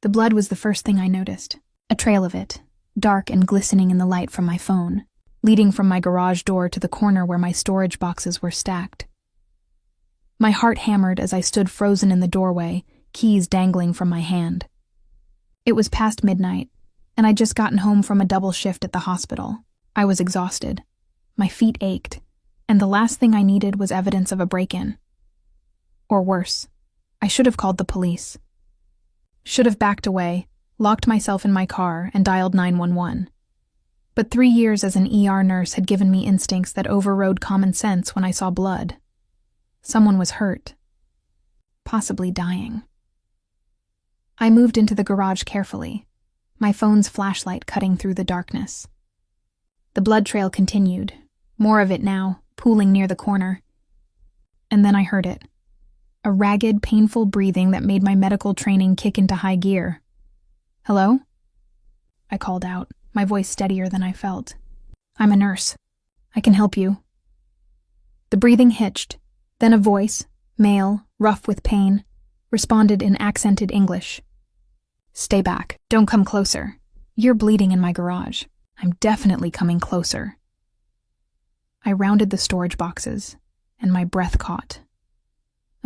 The blood was the first thing I noticed. A trail of it, dark and glistening in the light from my phone, leading from my garage door to the corner where my storage boxes were stacked. My heart hammered as I stood frozen in the doorway, keys dangling from my hand. It was past midnight, and I'd just gotten home from a double shift at the hospital. I was exhausted. My feet ached, and the last thing I needed was evidence of a break-in. Or worse, I should have called the police. Should have backed away, locked myself in my car, and dialed 911. But 3 years as an ER nurse had given me instincts that overrode common sense when I saw blood. Someone was hurt. Possibly dying. I moved into the garage carefully, my phone's flashlight cutting through the darkness. The blood trail continued, more of it now, pooling near the corner. And then I heard it. A ragged, painful breathing that made my medical training kick into high gear. "Hello?" I called out, my voice steadier than I felt. "I'm a nurse. I can help you." The breathing hitched, then a voice, male, rough with pain, responded in accented English. "Stay back. Don't come closer. You're bleeding in my garage. I'm definitely coming closer." I rounded the storage boxes, and my breath caught.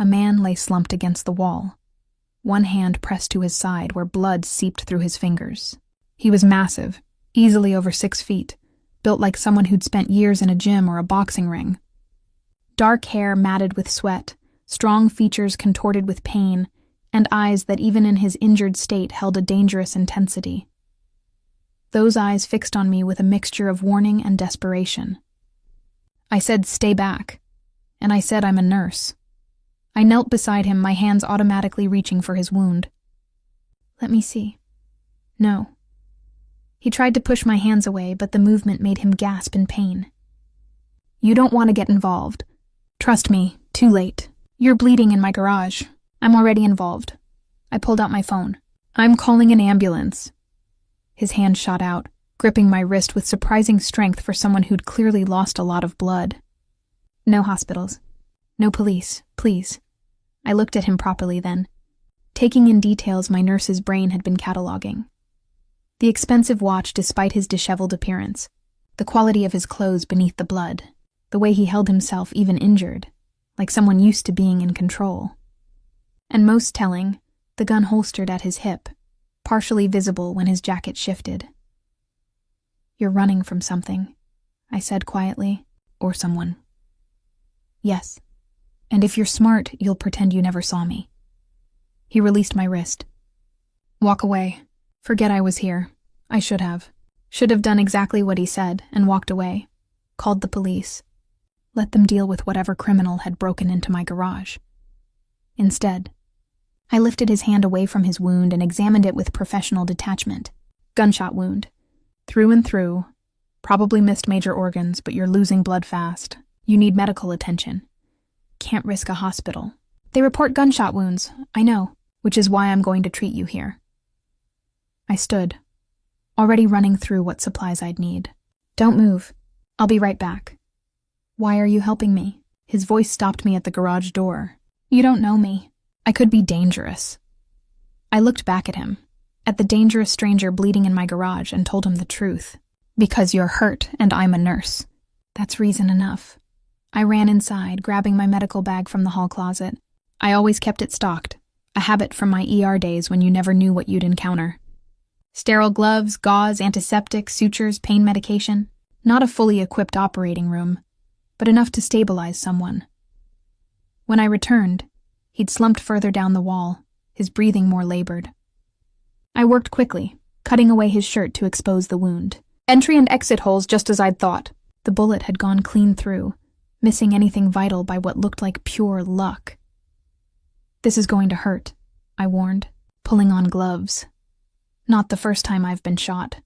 A man lay slumped against the wall, one hand pressed to his side where blood seeped through his fingers. He was massive, easily over 6 feet, built like someone who'd spent years in a gym or a boxing ring. Dark hair matted with sweat, strong features contorted with pain, and eyes that even in his injured state held a dangerous intensity. Those eyes fixed on me with a mixture of warning and desperation. I said, "Stay back," and I said I'm a nurse. I knelt beside him, my hands automatically reaching for his wound. "Let me see." "No." He tried to push my hands away, but the movement made him gasp in pain. "You don't want to get involved. Trust me, too late. You're bleeding in my garage. I'm already involved." I pulled out my phone. "I'm calling an ambulance." His hand shot out, gripping my wrist with surprising strength for someone who'd clearly lost a lot of blood. "No hospitals. No police, please." I looked at him properly then, taking in details my nurse's brain had been cataloging. The expensive watch despite his disheveled appearance, the quality of his clothes beneath the blood, the way he held himself even injured, like someone used to being in control. And most telling, the gun holstered at his hip, partially visible when his jacket shifted. "You're running from something," I said quietly. "Or someone." "Yes. And if you're smart, you'll pretend you never saw me." He released my wrist. "Walk away. Forget I was here. I should have. Should have done exactly what he said and walked away. Called the police. Let them deal with whatever criminal had broken into my garage. Instead, I lifted his hand away from his wound and examined it with professional detachment. Gunshot wound. Through and through. Probably missed major organs, but you're losing blood fast. You need medical attention. Can't risk a hospital. They report gunshot wounds, I know, which is why I'm going to treat you here." I stood, already running through what supplies I'd need. "Don't move. I'll be right back." "Why are you helping me?" His voice stopped me at the garage door. "You don't know me. I could be dangerous." I looked back at him, at the dangerous stranger bleeding in my garage, and told him the truth. "Because you're hurt and I'm a nurse. That's reason enough." I ran inside, grabbing my medical bag from the hall closet. I always kept it stocked, a habit from my ER days when you never knew what you'd encounter. Sterile gloves, gauze, antiseptic, sutures, pain medication. Not a fully equipped operating room, but enough to stabilize someone. When I returned, he'd slumped further down the wall, his breathing more labored. I worked quickly, cutting away his shirt to expose the wound. Entry and exit holes just as I'd thought. The bullet had gone clean through, missing anything vital by what looked like pure luck. "This is going to hurt," I warned, pulling on gloves. Not the first time I've been shot.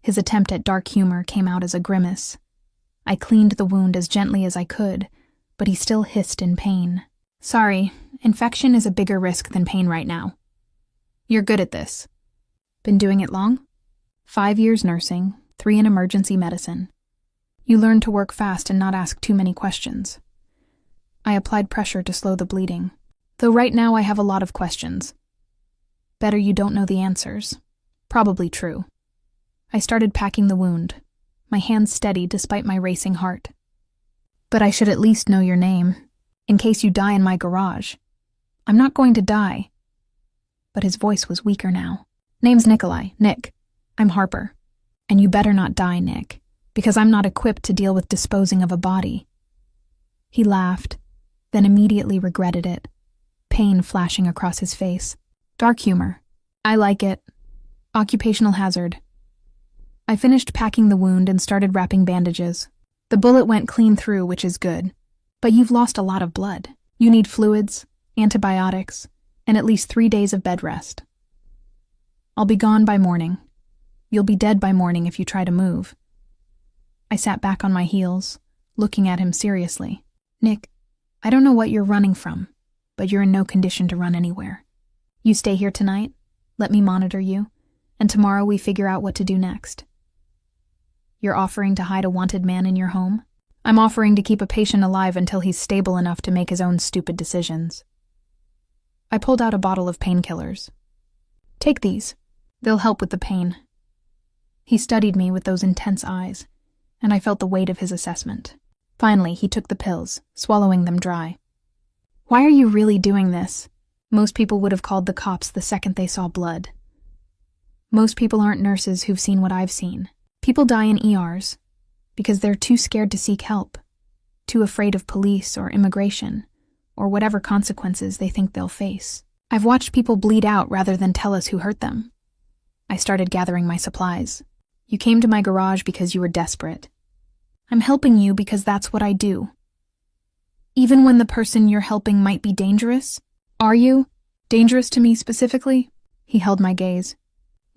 His attempt at dark humor came out as a grimace. I cleaned the wound as gently as I could, but he still hissed in pain. "Sorry, infection is a bigger risk than pain right now. You're good at this." "Been doing it long?" 5 years nursing, 3 in emergency medicine. You learn to work fast and not ask too many questions. I applied pressure to slow the bleeding, though right now I have a lot of questions. Better you don't know the answers. Probably true. I started packing the wound, my hands steady despite my racing heart. But I should at least know your name, in case you die in my garage. I'm not going to die. But his voice was weaker now. Name's Nikolai, Nick. I'm Harper. And you better not die, Nick, because I'm not equipped to deal with disposing of a body. He laughed, then immediately regretted it, pain flashing across his face. Dark humor. I like it. Occupational hazard. I finished packing the wound and started wrapping bandages. The bullet went clean through, which is good. But you've lost a lot of blood. You need fluids, antibiotics, and at least 3 days of bed rest. I'll be gone by morning. You'll be dead by morning if you try to move. I sat back on my heels, looking at him seriously. Nick, I don't know what you're running from, but you're in no condition to run anywhere. You stay here tonight, let me monitor you, and tomorrow we figure out what to do next. You're offering to hide a wanted man in your home? I'm offering to keep a patient alive until he's stable enough to make his own stupid decisions. I pulled out a bottle of painkillers. Take these. They'll help with the pain. He studied me with those intense eyes, and I felt the weight of his assessment. Finally, he took the pills, swallowing them dry. Why are you really doing this? Most people would have called the cops the second they saw blood. Most people aren't nurses who've seen what I've seen. People die in ERs because they're too scared to seek help, too afraid of police or immigration, or whatever consequences they think they'll face. I've watched people bleed out rather than tell us who hurt them. I started gathering my supplies. You came to my garage because you were desperate. I'm helping you because that's what I do. Even when the person you're helping might be dangerous? Are you? Dangerous to me specifically? He held my gaze.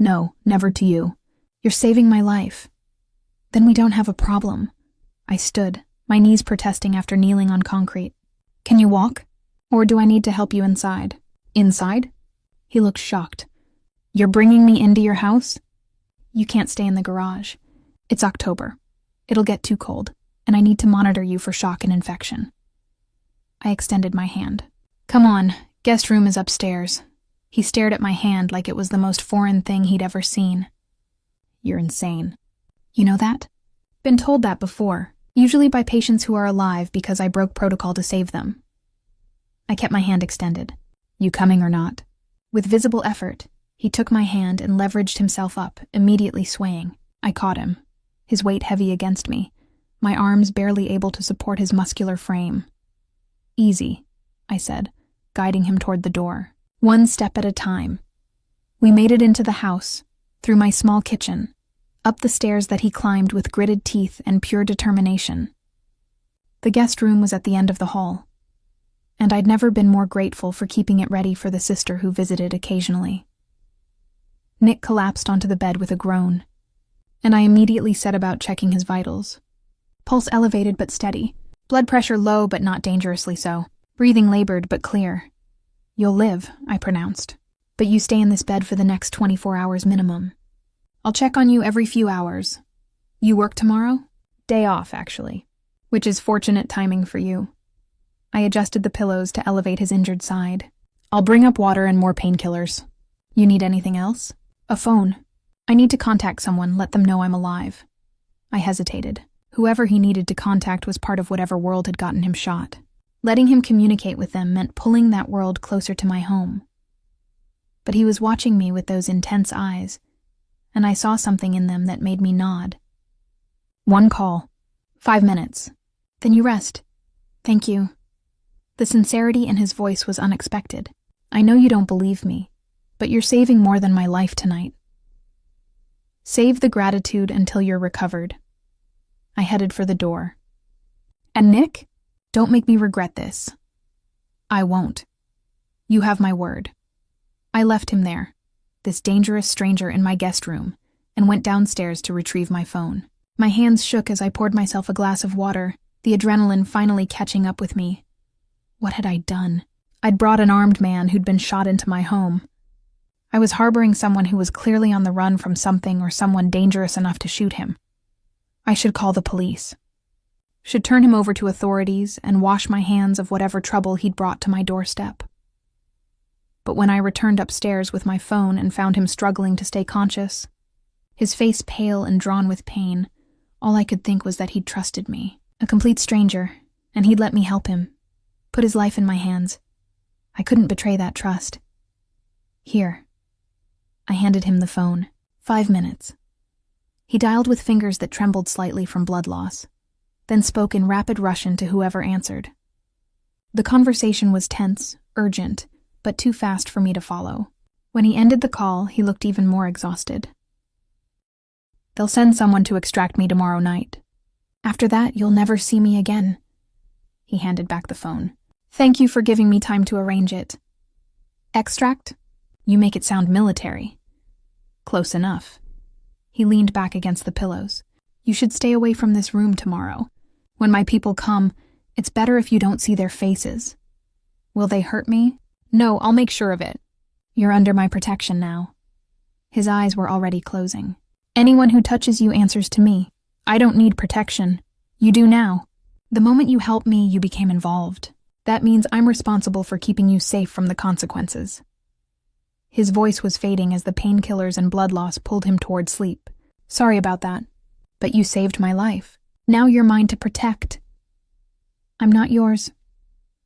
No, never to you. You're saving my life. Then we don't have a problem. I stood, my knees protesting after kneeling on concrete. Can you walk? Or do I need to help you inside? Inside? He looked shocked. You're bringing me into your house? You can't stay in the garage. It's October. It'll get too cold, and I need to monitor you for shock and infection. I extended my hand. Come on, guest room is upstairs. He stared at my hand like it was the most foreign thing he'd ever seen. You're insane. You know that? Been told that before, usually by patients who are alive because I broke protocol to save them. I kept my hand extended. You coming or not? With visible effort, he took my hand and leveraged himself up, immediately swaying. I caught him, his weight heavy against me, my arms barely able to support his muscular frame. Easy, I said, guiding him toward the door. One step at a time. We made it into the house, through my small kitchen, up the stairs that he climbed with gritted teeth and pure determination. The guest room was at the end of the hall, and I'd never been more grateful for keeping it ready for the sister who visited occasionally. Nick collapsed onto the bed with a groan, and I immediately set about checking his vitals. Pulse elevated but steady, blood pressure low but not dangerously so, breathing labored but clear. You'll live, I pronounced, but you stay in this bed for the next 24 hours minimum. I'll check on you every few hours. You work tomorrow? Day off, actually, which is fortunate timing for you. I adjusted the pillows to elevate his injured side. I'll bring up water and more painkillers. You need anything else? A phone. I need to contact someone, let them know I'm alive. I hesitated. Whoever he needed to contact was part of whatever world had gotten him shot. Letting him communicate with them meant pulling that world closer to my home. But he was watching me with those intense eyes, and I saw something in them that made me nod. One call. 5 minutes. Then you rest. Thank you. The sincerity in his voice was unexpected. I know you don't believe me, but you're saving more than my life tonight. Save the gratitude until you're recovered. I headed for the door. And Nick? Don't make me regret this. I won't. You have my word. I left him there, this dangerous stranger in my guest room, and went downstairs to retrieve my phone. My hands shook as I poured myself a glass of water, the adrenaline finally catching up with me. What had I done? I'd brought an armed man who'd been shot into my home. I was harboring someone who was clearly on the run from something or someone dangerous enough to shoot him. I should call the police. Should turn him over to authorities and wash my hands of whatever trouble he'd brought to my doorstep. but when I returned upstairs with my phone and found him struggling to stay conscious, his face pale and drawn with pain, all I could think was that he'd trusted me, a complete stranger, and he'd let me help him, put his life in my hands. I couldn't betray that trust. Here. I handed him the phone. 5 minutes. He dialed with fingers that trembled slightly from blood loss, then spoke in rapid Russian to whoever answered. The conversation was tense, urgent, but too fast for me to follow. When he ended the call, he looked even more exhausted. They'll send someone to extract me tomorrow night. After that, you'll never see me again. He handed back the phone. Thank you for giving me time to arrange it. Extract? You make it sound military. Close enough. He leaned back against the pillows. You should stay away from this room tomorrow. When my people come, it's better if you don't see their faces. Will they hurt me? No, I'll make sure of it. You're under my protection now. His eyes were already closing. Anyone who touches you answers to me. I don't need protection. You do now. The moment you helped me, you became involved. That means I'm responsible for keeping you safe from the consequences. His voice was fading as the painkillers and blood loss pulled him toward sleep. Sorry about that, but you saved my life. Now you're mine to protect. I'm not yours.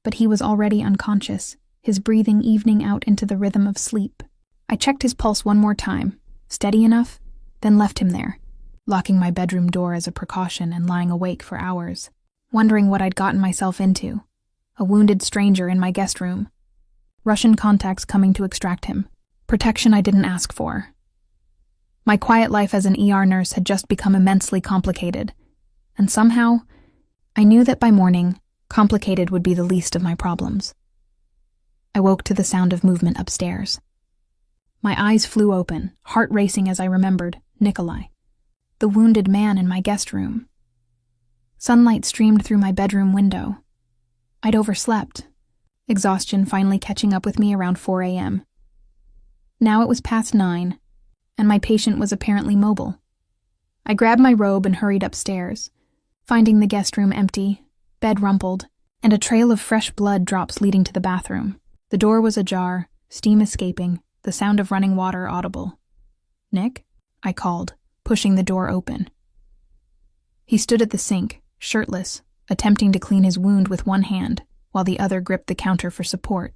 But he was already unconscious, his breathing evening out into the rhythm of sleep. I checked his pulse one more time, steady enough, then left him there, locking my bedroom door as a precaution and lying awake for hours, wondering what I'd gotten myself into. A wounded stranger in my guest room. Russian contacts coming to extract him. Protection I didn't ask for. My quiet life as an ER nurse had just become immensely complicated, and somehow, I knew that by morning, complicated would be the least of my problems. I woke to the sound of movement upstairs. My eyes flew open, heart racing as I remembered Nikolai, the wounded man in my guest room. Sunlight streamed through my bedroom window. I'd overslept, exhaustion finally catching up with me around 4 a.m. Now it was past 9, and my patient was apparently mobile. I grabbed my robe and hurried upstairs, finding the guest room empty, bed rumpled, and a trail of fresh blood drops leading to the bathroom. The door was ajar, steam escaping, the sound of running water audible. Nick? I called, pushing the door open. He stood at the sink, shirtless, attempting to clean his wound with one hand, while the other gripped the counter for support.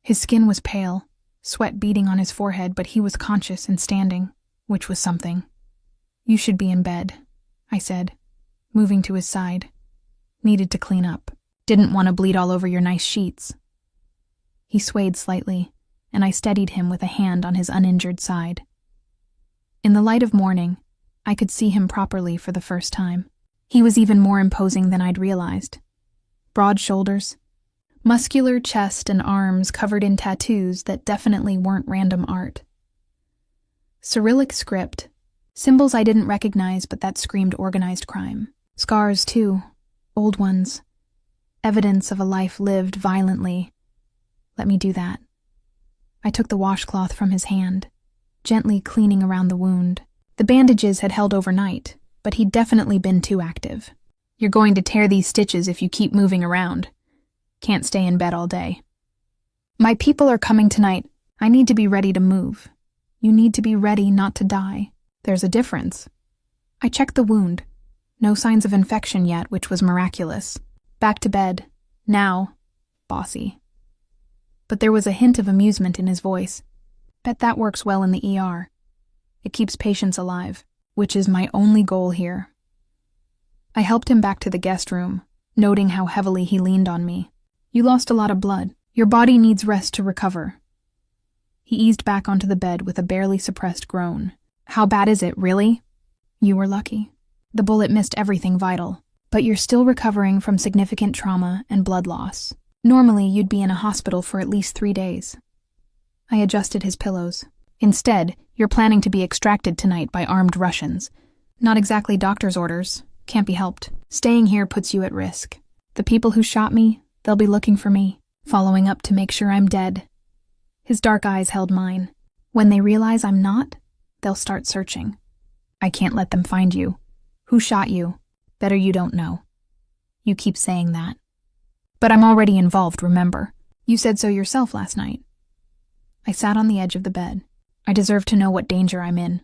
His skin was pale, sweat beading on his forehead, but he was conscious and standing, which was something. You should be in bed, I said, moving to his side. Needed to clean up. Didn't want to bleed all over your nice sheets. He swayed slightly, and I steadied him with a hand on his uninjured side. In the light of morning, I could see him properly for the first time. He was even more imposing than I'd realized. Broad shoulders, muscular chest and arms covered in tattoos that definitely weren't random art. Cyrillic script, symbols I didn't recognize but that screamed organized crime. Scars, too, old ones. Evidence of a life lived violently. Let me do that. I took the washcloth from his hand, gently cleaning around the wound. The bandages had held overnight, but he'd definitely been too active. You're going to tear these stitches if you keep moving around. Can't stay in bed all day. My people are coming tonight. I need to be ready to move. You need to be ready not to die. There's a difference. I checked the wound. No signs of infection yet, which was miraculous. Back to bed. Now. Bossy. But there was a hint of amusement in his voice. Bet that works well in the ER. It keeps patients alive, which is my only goal here. I helped him back to the guest room, noting how heavily he leaned on me. You lost a lot of blood. Your body needs rest to recover. He eased back onto the bed with a barely suppressed groan. How bad is it, really? You were lucky. The bullet missed everything vital, but you're still recovering from significant trauma and blood loss. Normally, you'd be in a hospital for at least 3 days. I adjusted his pillows. Instead, you're planning to be extracted tonight by armed Russians. Not exactly doctor's orders. Can't be helped. Staying here puts you at risk. The people who shot me, they'll be looking for me, following up to make sure I'm dead. His dark eyes held mine. When they realize I'm not, they'll start searching. I can't let them find you. Who shot you? Better you don't know. You keep saying that. But I'm already involved, remember? You said so yourself last night. I sat on the edge of the bed. I deserve to know what danger I'm in.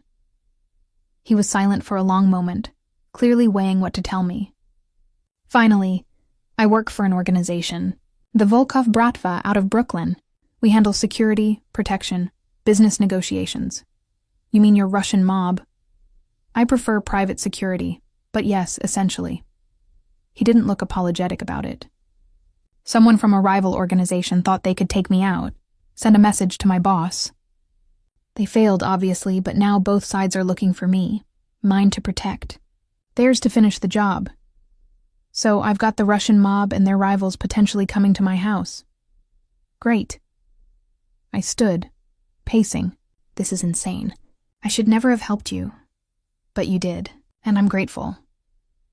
He was silent for a long moment, clearly weighing what to tell me. Finally, I work for an organization, the Volkov Bratva out of Brooklyn. We handle security, protection, business negotiations. You mean your Russian mob? I prefer private security, but yes, essentially. He didn't look apologetic about it. Someone from a rival organization thought they could take me out, send a message to my boss. They failed, obviously, but now both sides are looking for me, mine to protect. Theirs to finish the job. So I've got the Russian mob and their rivals potentially coming to my house. Great. I stood, pacing. This is insane. I should never have helped you. But you did, and I'm grateful.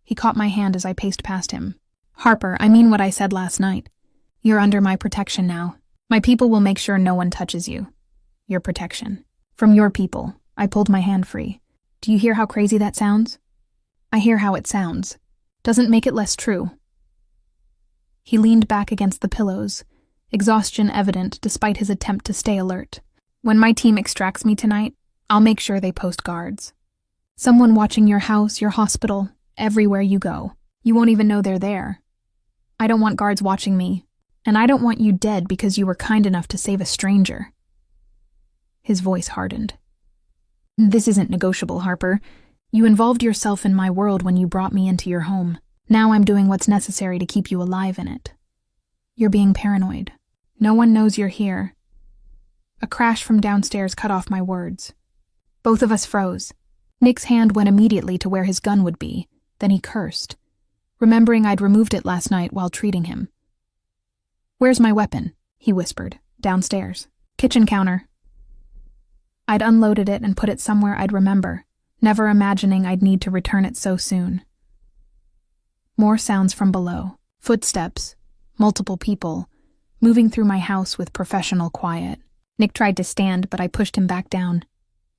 He caught my hand as I paced past him. Harper, I mean what I said last night. You're under my protection now. My people will make sure no one touches you. Your protection. From your people. I pulled my hand free. Do you hear how crazy that sounds? I hear how it sounds. Doesn't make it less true. He leaned back against the pillows, exhaustion evident despite his attempt to stay alert. When my team extracts me tonight, I'll make sure they post guards. Someone watching your house, your hospital, everywhere you go. You won't even know they're there. I don't want guards watching me, and I don't want you dead because you were kind enough to save a stranger. His voice hardened. This isn't negotiable, Harper. You involved yourself in my world when you brought me into your home. Now I'm doing what's necessary to keep you alive in it. You're being paranoid. No one knows you're here. A crash from downstairs cut off my words. Both of us froze. Nick's hand went immediately to where his gun would be, then he cursed, remembering I'd removed it last night while treating him. Where's my weapon? He whispered. Downstairs. Kitchen counter. I'd unloaded it and put it somewhere I'd remember, never imagining I'd need to return it so soon. More sounds from below. Footsteps. Multiple people. Moving through my house with professional quiet. Nick tried to stand, but I pushed him back down.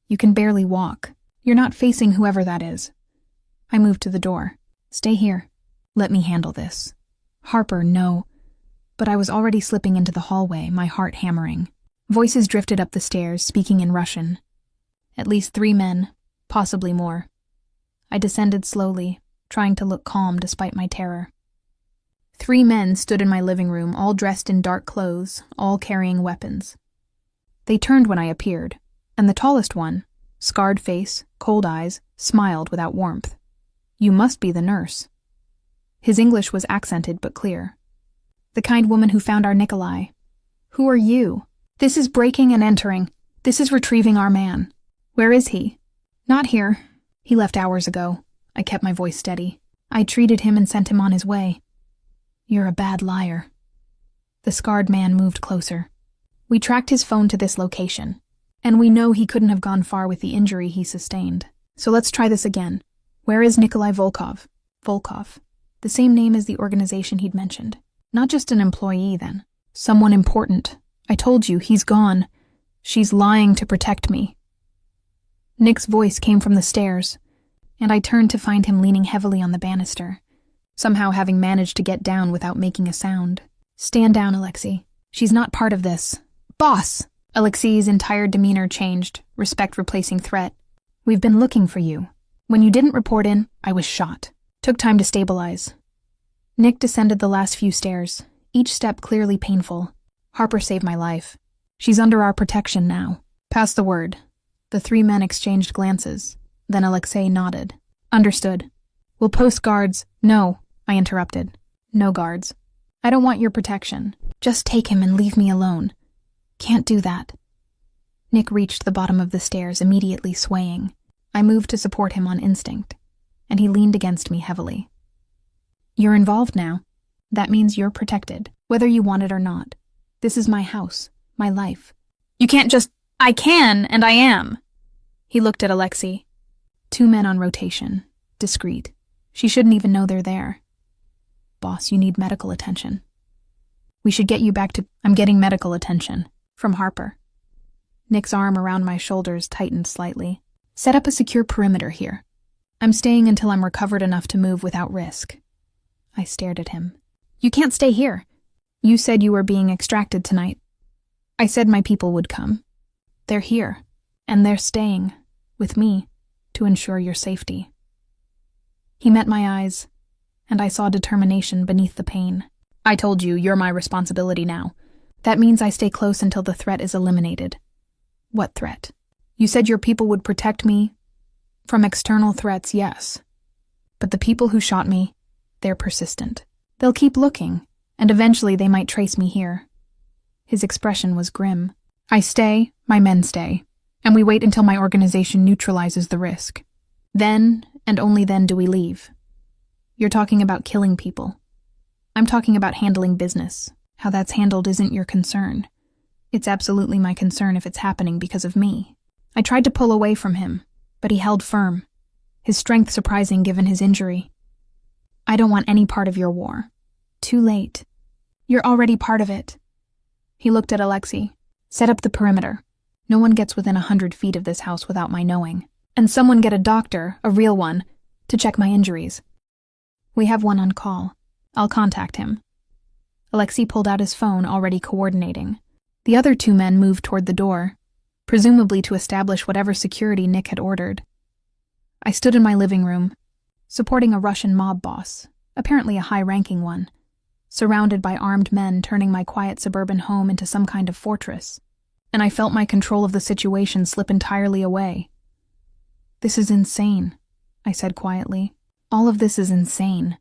You can barely walk. You're not facing whoever that is. I moved to the door. Stay here. Let me handle this. Harper, no. But I was already slipping into the hallway, my heart hammering. Voices drifted up the stairs, speaking in Russian. At least 3 men, possibly more. I descended slowly, trying to look calm despite my terror. 3 men stood in my living room, all dressed in dark clothes, all carrying weapons. They turned when I appeared, and the tallest one, scarred face, cold eyes, smiled without warmth. You must be the nurse. His English was accented but clear. The kind woman who found our Nikolai. Who are you? This is breaking and entering. This is retrieving our man. Where is he? Not here. He left hours ago. I kept my voice steady. I treated him and sent him on his way. You're a bad liar. The scarred man moved closer. We tracked his phone to this location, and we know he couldn't have gone far with the injury he sustained. So let's try this again. Where is Nikolai Volkov? Volkov. The same name as the organization he'd mentioned. Not just an employee, then. Someone important. I told you, he's gone. She's lying to protect me. Nick's voice came from the stairs, and I turned to find him leaning heavily on the banister, somehow having managed to get down without making a sound. Stand down, Alexei. She's not part of this. Boss! Alexei's entire demeanor changed, respect replacing threat. We've been looking for you. When you didn't report in, I was shot. Took time to stabilize. Nick descended the last few stairs, each step clearly painful. Harper saved my life. She's under our protection now. Pass the word. The 3 men exchanged glances. Then Alexei nodded. Understood. We'll post guards. No, I interrupted. No guards. I don't want your protection. Just take him and leave me alone. Can't do that. Nick reached the bottom of the stairs, immediately swaying. I moved to support him on instinct, and he leaned against me heavily. You're involved now. That means you're protected, whether you want it or not. This is my house, my life. You can't just— I can, and I am. He looked at Alexei. 2 men on rotation, discreet. She shouldn't even know they're there. Boss, you need medical attention. We should get you back to— I'm getting medical attention. From Harper. Nick's arm around my shoulders tightened slightly. Set up a secure perimeter here. I'm staying until I'm recovered enough to move without risk. I stared at him. You can't stay here. You said you were being extracted tonight. I said my people would come. They're here, and they're staying, with me, to ensure your safety. He met my eyes, and I saw determination beneath the pain. I told you, you're my responsibility now. That means I stay close until the threat is eliminated. What threat? You said your people would protect me from external threats, yes. But the people who shot me, they're persistent. They'll keep looking, and eventually they might trace me here. His expression was grim. I stay, my men stay, and we wait until my organization neutralizes the risk. Then, and only then, do we leave. You're talking about killing people. I'm talking about handling business. How that's handled isn't your concern. It's absolutely my concern if it's happening because of me. I tried to pull away from him, but he held firm, his strength surprising given his injury. I don't want any part of your war. Too late. You're already part of it. He looked at Alexei. Set up the perimeter. No one gets within 100 feet of this house without my knowing. And someone get a doctor, a real one, to check my injuries. We have one on call. I'll contact him. Alexei pulled out his phone, already coordinating. The other two men moved toward the door, presumably to establish whatever security Nick had ordered. I stood in my living room, supporting a Russian mob boss, apparently a high-ranking one, surrounded by armed men turning my quiet suburban home into some kind of fortress, and I felt my control of the situation slip entirely away. This is insane, I said quietly. All of this is insane.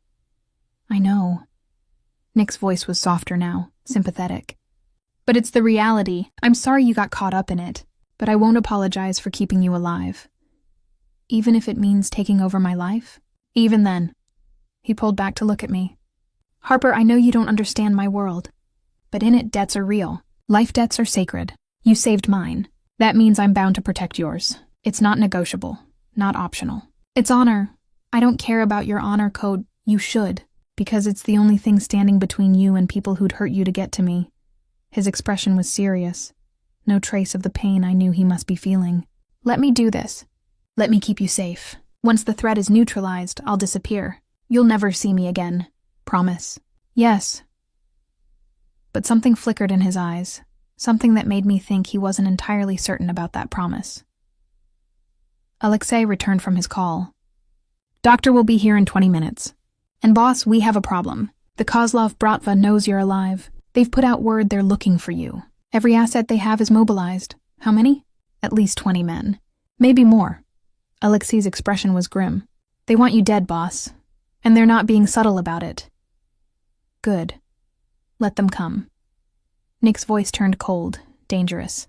I know. Nick's voice was softer now, sympathetic. But it's the reality. I'm sorry you got caught up in it, but I won't apologize for keeping you alive. Even if it means taking over my life? Even then. He pulled back to look at me. Harper, I know you don't understand my world, but in it, debts are real. Life debts are sacred. You saved mine. That means I'm bound to protect yours. It's not negotiable, not optional. It's honor. I don't care about your honor code. You should, because it's the only thing standing between you and people who'd hurt you to get to me. His expression was serious. No trace of the pain I knew he must be feeling. Let me do this. Let me keep you safe. Once the threat is neutralized, I'll disappear. You'll never see me again. Promise. Yes. But something flickered in his eyes, something that made me think he wasn't entirely certain about that promise. Alexei returned from his call. Doctor will be here in 20 minutes. And boss, we have a problem. The Kozlov Bratva knows you're alive. They've put out word they're looking for you. Every asset they have is mobilized. How many? At least 20 men. Maybe more. Alexei's expression was grim. They want you dead, boss. And they're not being subtle about it. Good. Let them come. Nick's voice turned cold, dangerous.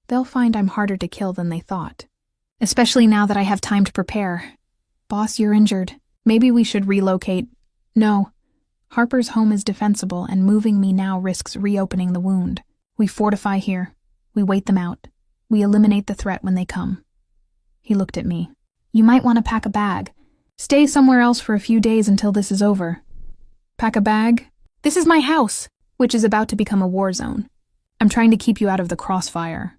They'll find I'm harder to kill than they thought. Especially now that I have time to prepare. Boss, you're injured. Maybe we should relocate. No. Harper's home is defensible, and moving me now risks reopening the wound. We fortify here. We wait them out. We eliminate the threat when they come. He looked at me. You might want to pack a bag. Stay somewhere else for a few days until this is over. Pack a bag? This is my house, which is about to become a war zone. I'm trying to keep you out of the crossfire.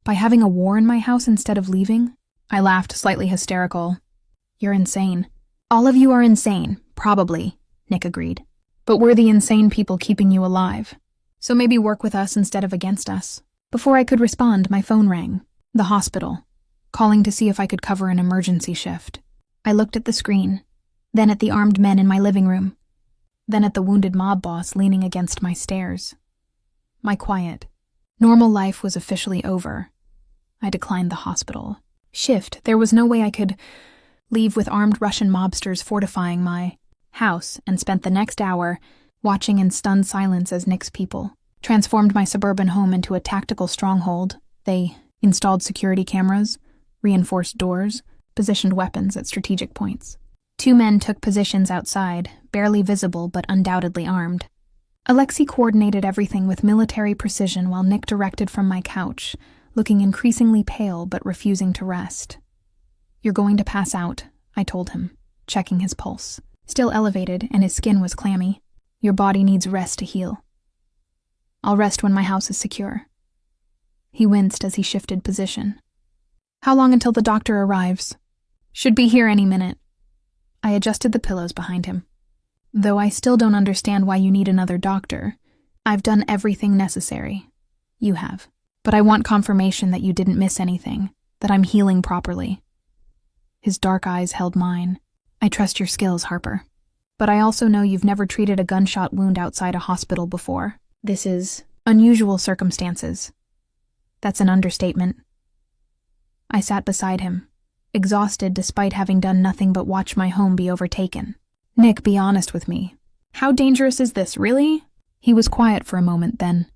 By having a war in my house instead of leaving? I laughed, slightly hysterical. You're insane. All of you are insane, probably, Nick agreed. But we're the insane people keeping you alive. So maybe work with us instead of against us. Before I could respond, my phone rang. The hospital, calling to see if I could cover an emergency shift. I looked at the screen, then at the armed men in my living room, then at the wounded mob boss leaning against my stairs. My quiet, normal life was officially over. I declined the hospital shift. There was no way I could leave with armed Russian mobsters fortifying my house, and spent the next hour watching in stunned silence as Nick's people transformed my suburban home into a tactical stronghold. They installed security cameras, reinforced doors, positioned weapons at strategic points. 2 men took positions outside, barely visible but undoubtedly armed. Alexei coordinated everything with military precision while Nick directed from my couch, looking increasingly pale but refusing to rest. You're going to pass out, I told him, checking his pulse. Still elevated, and his skin was clammy. Your body needs rest to heal. I'll rest when my house is secure. He winced as he shifted position. How long until the doctor arrives? Should be here any minute. I adjusted the pillows behind him. Though I still don't understand why you need another doctor. I've done everything necessary. You have. But I want confirmation that you didn't miss anything, that I'm healing properly. His dark eyes held mine. I trust your skills, Harper. But I also know you've never treated a gunshot wound outside a hospital before. This is unusual circumstances. That's an understatement. I sat beside him, exhausted despite having done nothing but watch my home be overtaken. Nick, be honest with me. How dangerous is this, really? He was quiet for a moment then.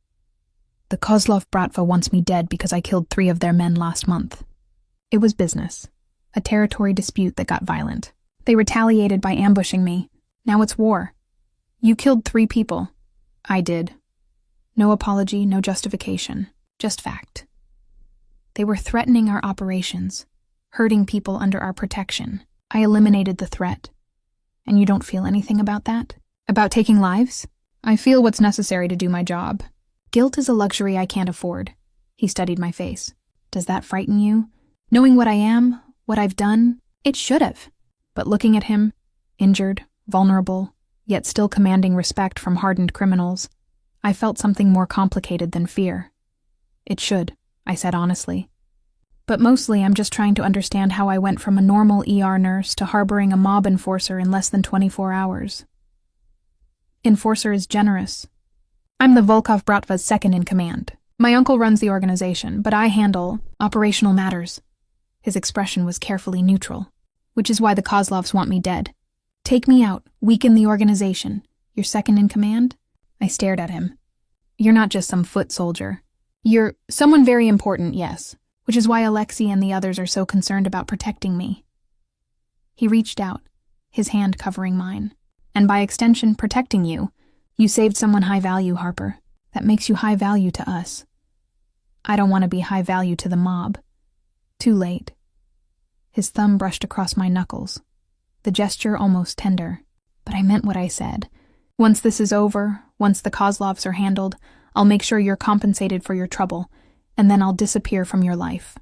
The Kozlov Bratva wants me dead because I killed 3 of their men last month. It was business. A territory dispute that got violent. They retaliated by ambushing me. Now it's war. You killed 3 people. I did. No apology, no justification. Just fact. They were threatening our operations, hurting people under our protection. I eliminated the threat. And you don't feel anything about that? About taking lives? I feel what's necessary to do my job. Guilt is a luxury I can't afford. He studied my face. Does that frighten you? Knowing what I am, what I've done, it should have. But looking at him, injured, vulnerable, yet still commanding respect from hardened criminals, I felt something more complicated than fear. It should, I said honestly. But mostly I'm just trying to understand how I went from a normal ER nurse to harboring a mob enforcer in less than 24 hours. Enforcer is generous. I'm the Volkov Bratva's second in command. My uncle runs the organization, but I handle operational matters. His expression was carefully neutral, which is why the Kozlovs want me dead. Take me out, weaken the organization. You're second in command? I stared at him. You're not just some foot soldier. You're someone very important, yes, which is why Alexei and the others are so concerned about protecting me. He reached out, his hand covering mine. And by extension, protecting you. You saved someone high value, Harper. That makes you high value to us. I don't want to be high value to the mob. Too late. His thumb brushed across my knuckles, the gesture almost tender. But I meant what I said. Once this is over, once the Kozlovs are handled, I'll make sure you're compensated for your trouble, and then I'll disappear from your life.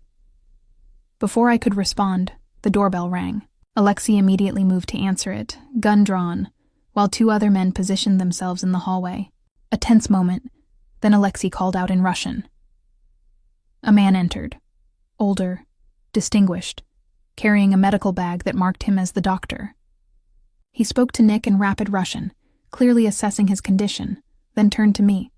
Before I could respond, the doorbell rang. Alexei immediately moved to answer it, gun drawn, while 2 other men positioned themselves in the hallway. A tense moment, then Alexei called out in Russian. A man entered, older, distinguished, carrying a medical bag that marked him as the doctor. He spoke to Nick in rapid Russian, clearly assessing his condition, then turned to me.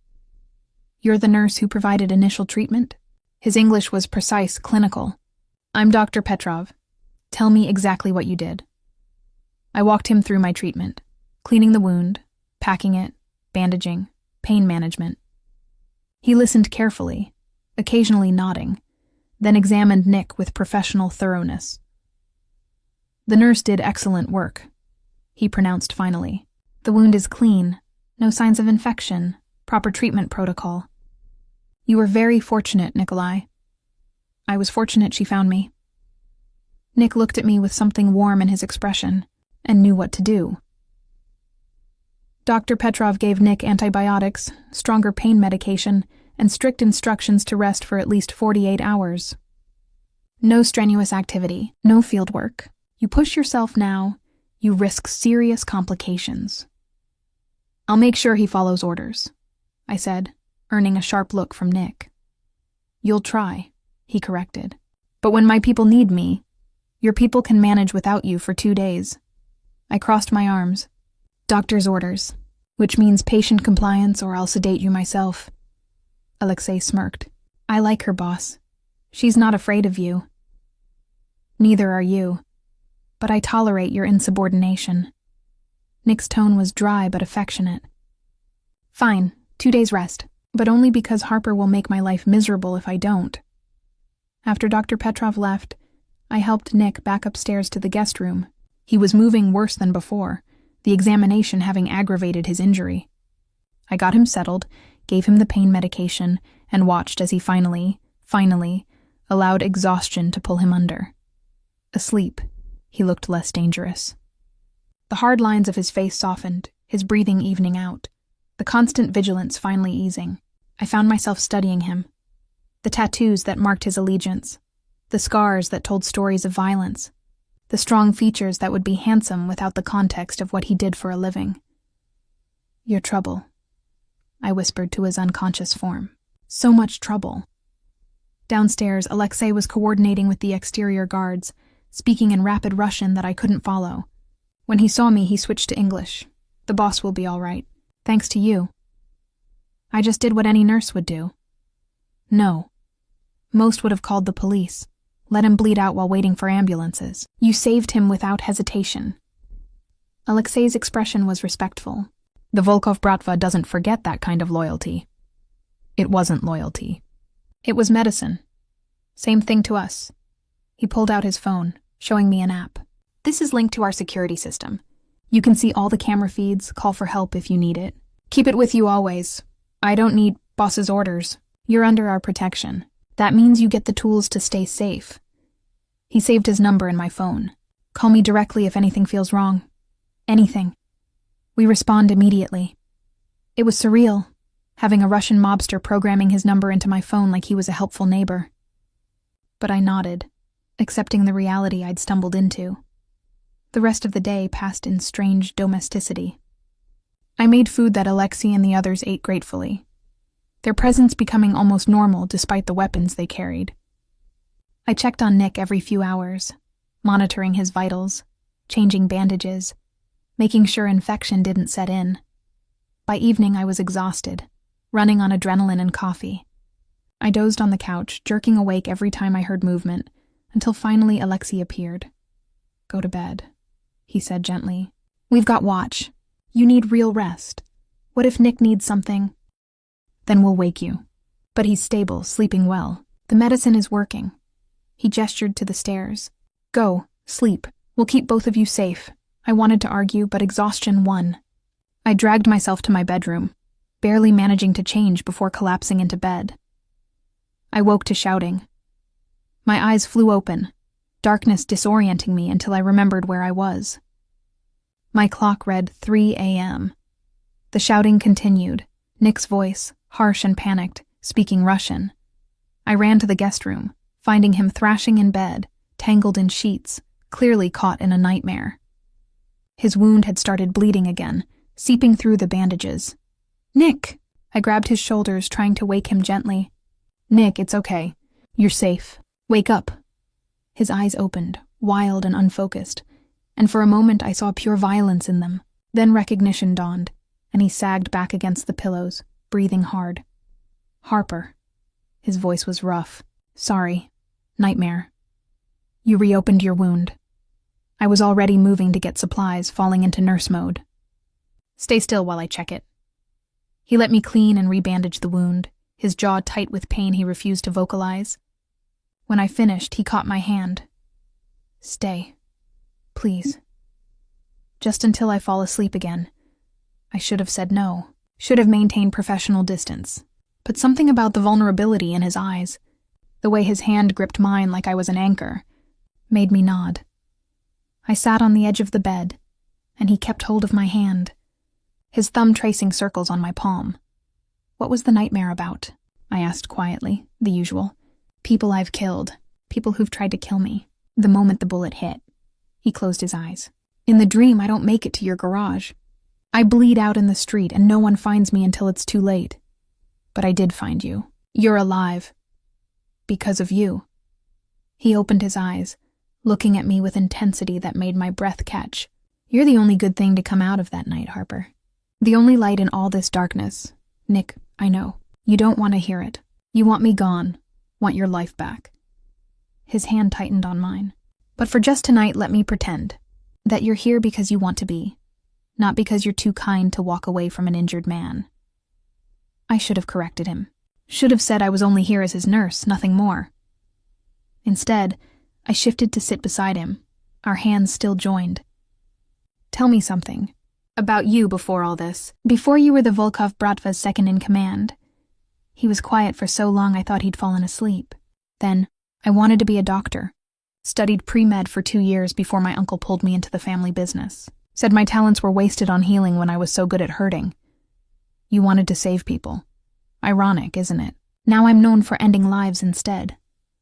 You're the nurse who provided initial treatment? His English was precise, clinical. I'm Dr. Petrov. Tell me exactly what you did. I walked him through my treatment, cleaning the wound, packing it, bandaging, pain management. He listened carefully, occasionally nodding, then examined Nick with professional thoroughness. The nurse did excellent work, he pronounced finally. The wound is clean, no signs of infection, proper treatment protocol. You were very fortunate, Nikolai. I was fortunate she found me. Nick looked at me with something warm in his expression and knew what to do. Dr. Petrov gave Nick antibiotics, stronger pain medication, and strict instructions to rest for at least 48 hours. No strenuous activity, no field work. You push yourself now, you risk serious complications. I'll make sure he follows orders, I said, earning a sharp look from Nick. You'll try, he corrected. But when my people need me, your people can manage without you for 2 days. I crossed my arms. Doctor's orders, which means patient compliance or I'll sedate you myself. Alexei smirked. I like her, boss. She's not afraid of you. Neither are you. But I tolerate your insubordination. Nick's tone was dry but affectionate. Fine, 2 days rest, but only because Harper will make my life miserable if I don't. After Dr. Petrov left, I helped Nick back upstairs to the guest room. He was moving worse than before, the examination having aggravated his injury. I got him settled, gave him the pain medication, and watched as he finally, allowed exhaustion to pull him under. Asleep, he looked less dangerous. The hard lines of his face softened, his breathing evening out, the constant vigilance finally easing. I found myself studying him. The tattoos that marked his allegiance, the scars that told stories of violence, the strong features that would be handsome without the context of what he did for a living. Your trouble. I whispered to his unconscious form. So much trouble. Downstairs, Alexei was coordinating with the exterior guards, speaking in rapid Russian that I couldn't follow. When he saw me, he switched to English. The boss will be all right. Thanks to you. I just did what any nurse would do. No. Most would have called the police. Let him bleed out while waiting for ambulances. You saved him without hesitation. Alexei's expression was respectful. The Volkov Bratva doesn't forget that kind of loyalty. It wasn't loyalty. It was medicine. Same thing to us. He pulled out his phone, showing me an app. This is linked to our security system. You can see all the camera feeds, call for help if you need it. Keep it with you always. I don't need boss's orders. You're under our protection. That means you get the tools to stay safe. He saved his number in my phone. Call me directly if anything feels wrong. Anything. We respond immediately. It was surreal, having a Russian mobster programming his number into my phone like he was a helpful neighbor. But I nodded, accepting the reality I'd stumbled into. The rest of the day passed in strange domesticity. I made food that Alexei and the others ate gratefully, their presence becoming almost normal despite the weapons they carried. I checked on Nick every few hours, monitoring his vitals, changing bandages, making sure infection didn't set in. By evening, I was exhausted, running on adrenaline and coffee. I dozed on the couch, jerking awake every time I heard movement, until finally Alexei appeared. Go to bed, he said gently. We've got watch. You need real rest. What if Nick needs something? Then we'll wake you. But he's stable, sleeping well. The medicine is working. He gestured to the stairs. Go, sleep. We'll keep both of you safe. I wanted to argue, but exhaustion won. I dragged myself to my bedroom, barely managing to change before collapsing into bed. I woke to shouting. My eyes flew open, darkness disorienting me until I remembered where I was. My clock read 3 a.m. The shouting continued, Nick's voice, harsh and panicked, speaking Russian. I ran to the guest room, finding him thrashing in bed, tangled in sheets, clearly caught in a nightmare. His wound had started bleeding again, seeping through the bandages. Nick! I grabbed his shoulders, trying to wake him gently. Nick, it's okay. You're safe. Wake up. His eyes opened, wild and unfocused, and for a moment I saw pure violence in them. Then recognition dawned, and he sagged back against the pillows, breathing hard. Harper. His voice was rough. Sorry. Nightmare. You reopened your wound. I was already moving to get supplies, falling into nurse mode. Stay still while I check it. He let me clean and rebandage the wound, his jaw tight with pain he refused to vocalize. When I finished, he caught my hand. Stay. Please. Just until I fall asleep again. I should have said no, should have maintained professional distance. But something about the vulnerability in his eyes, the way his hand gripped mine like I was an anchor, made me nod. I sat on the edge of the bed, and he kept hold of my hand, his thumb tracing circles on my palm. What was the nightmare about? I asked quietly, the usual. People I've killed, people who've tried to kill me, the moment the bullet hit. He closed his eyes. In the dream, I don't make it to your garage. I bleed out in the street, and no one finds me until it's too late. But I did find you. You're alive. Because of you. He opened his eyes, looking at me with intensity that made my breath catch. You're the only good thing to come out of that night, Harper. The only light in all this darkness. Nick, I know. You don't want to hear it. You want me gone. Want your life back. His hand tightened on mine. But for just tonight, let me pretend that you're here because you want to be, not because you're too kind to walk away from an injured man. I should have corrected him. Should have said I was only here as his nurse, nothing more. Instead, I shifted to sit beside him, our hands still joined. Tell me something. About you before all this. Before you were the Volkov Bratva's second-in-command. He was quiet for so long I thought he'd fallen asleep. Then, I wanted to be a doctor. Studied pre-med for 2 years before my uncle pulled me into the family business. Said my talents were wasted on healing when I was so good at hurting. You wanted to save people. Ironic, isn't it? Now I'm known for ending lives instead.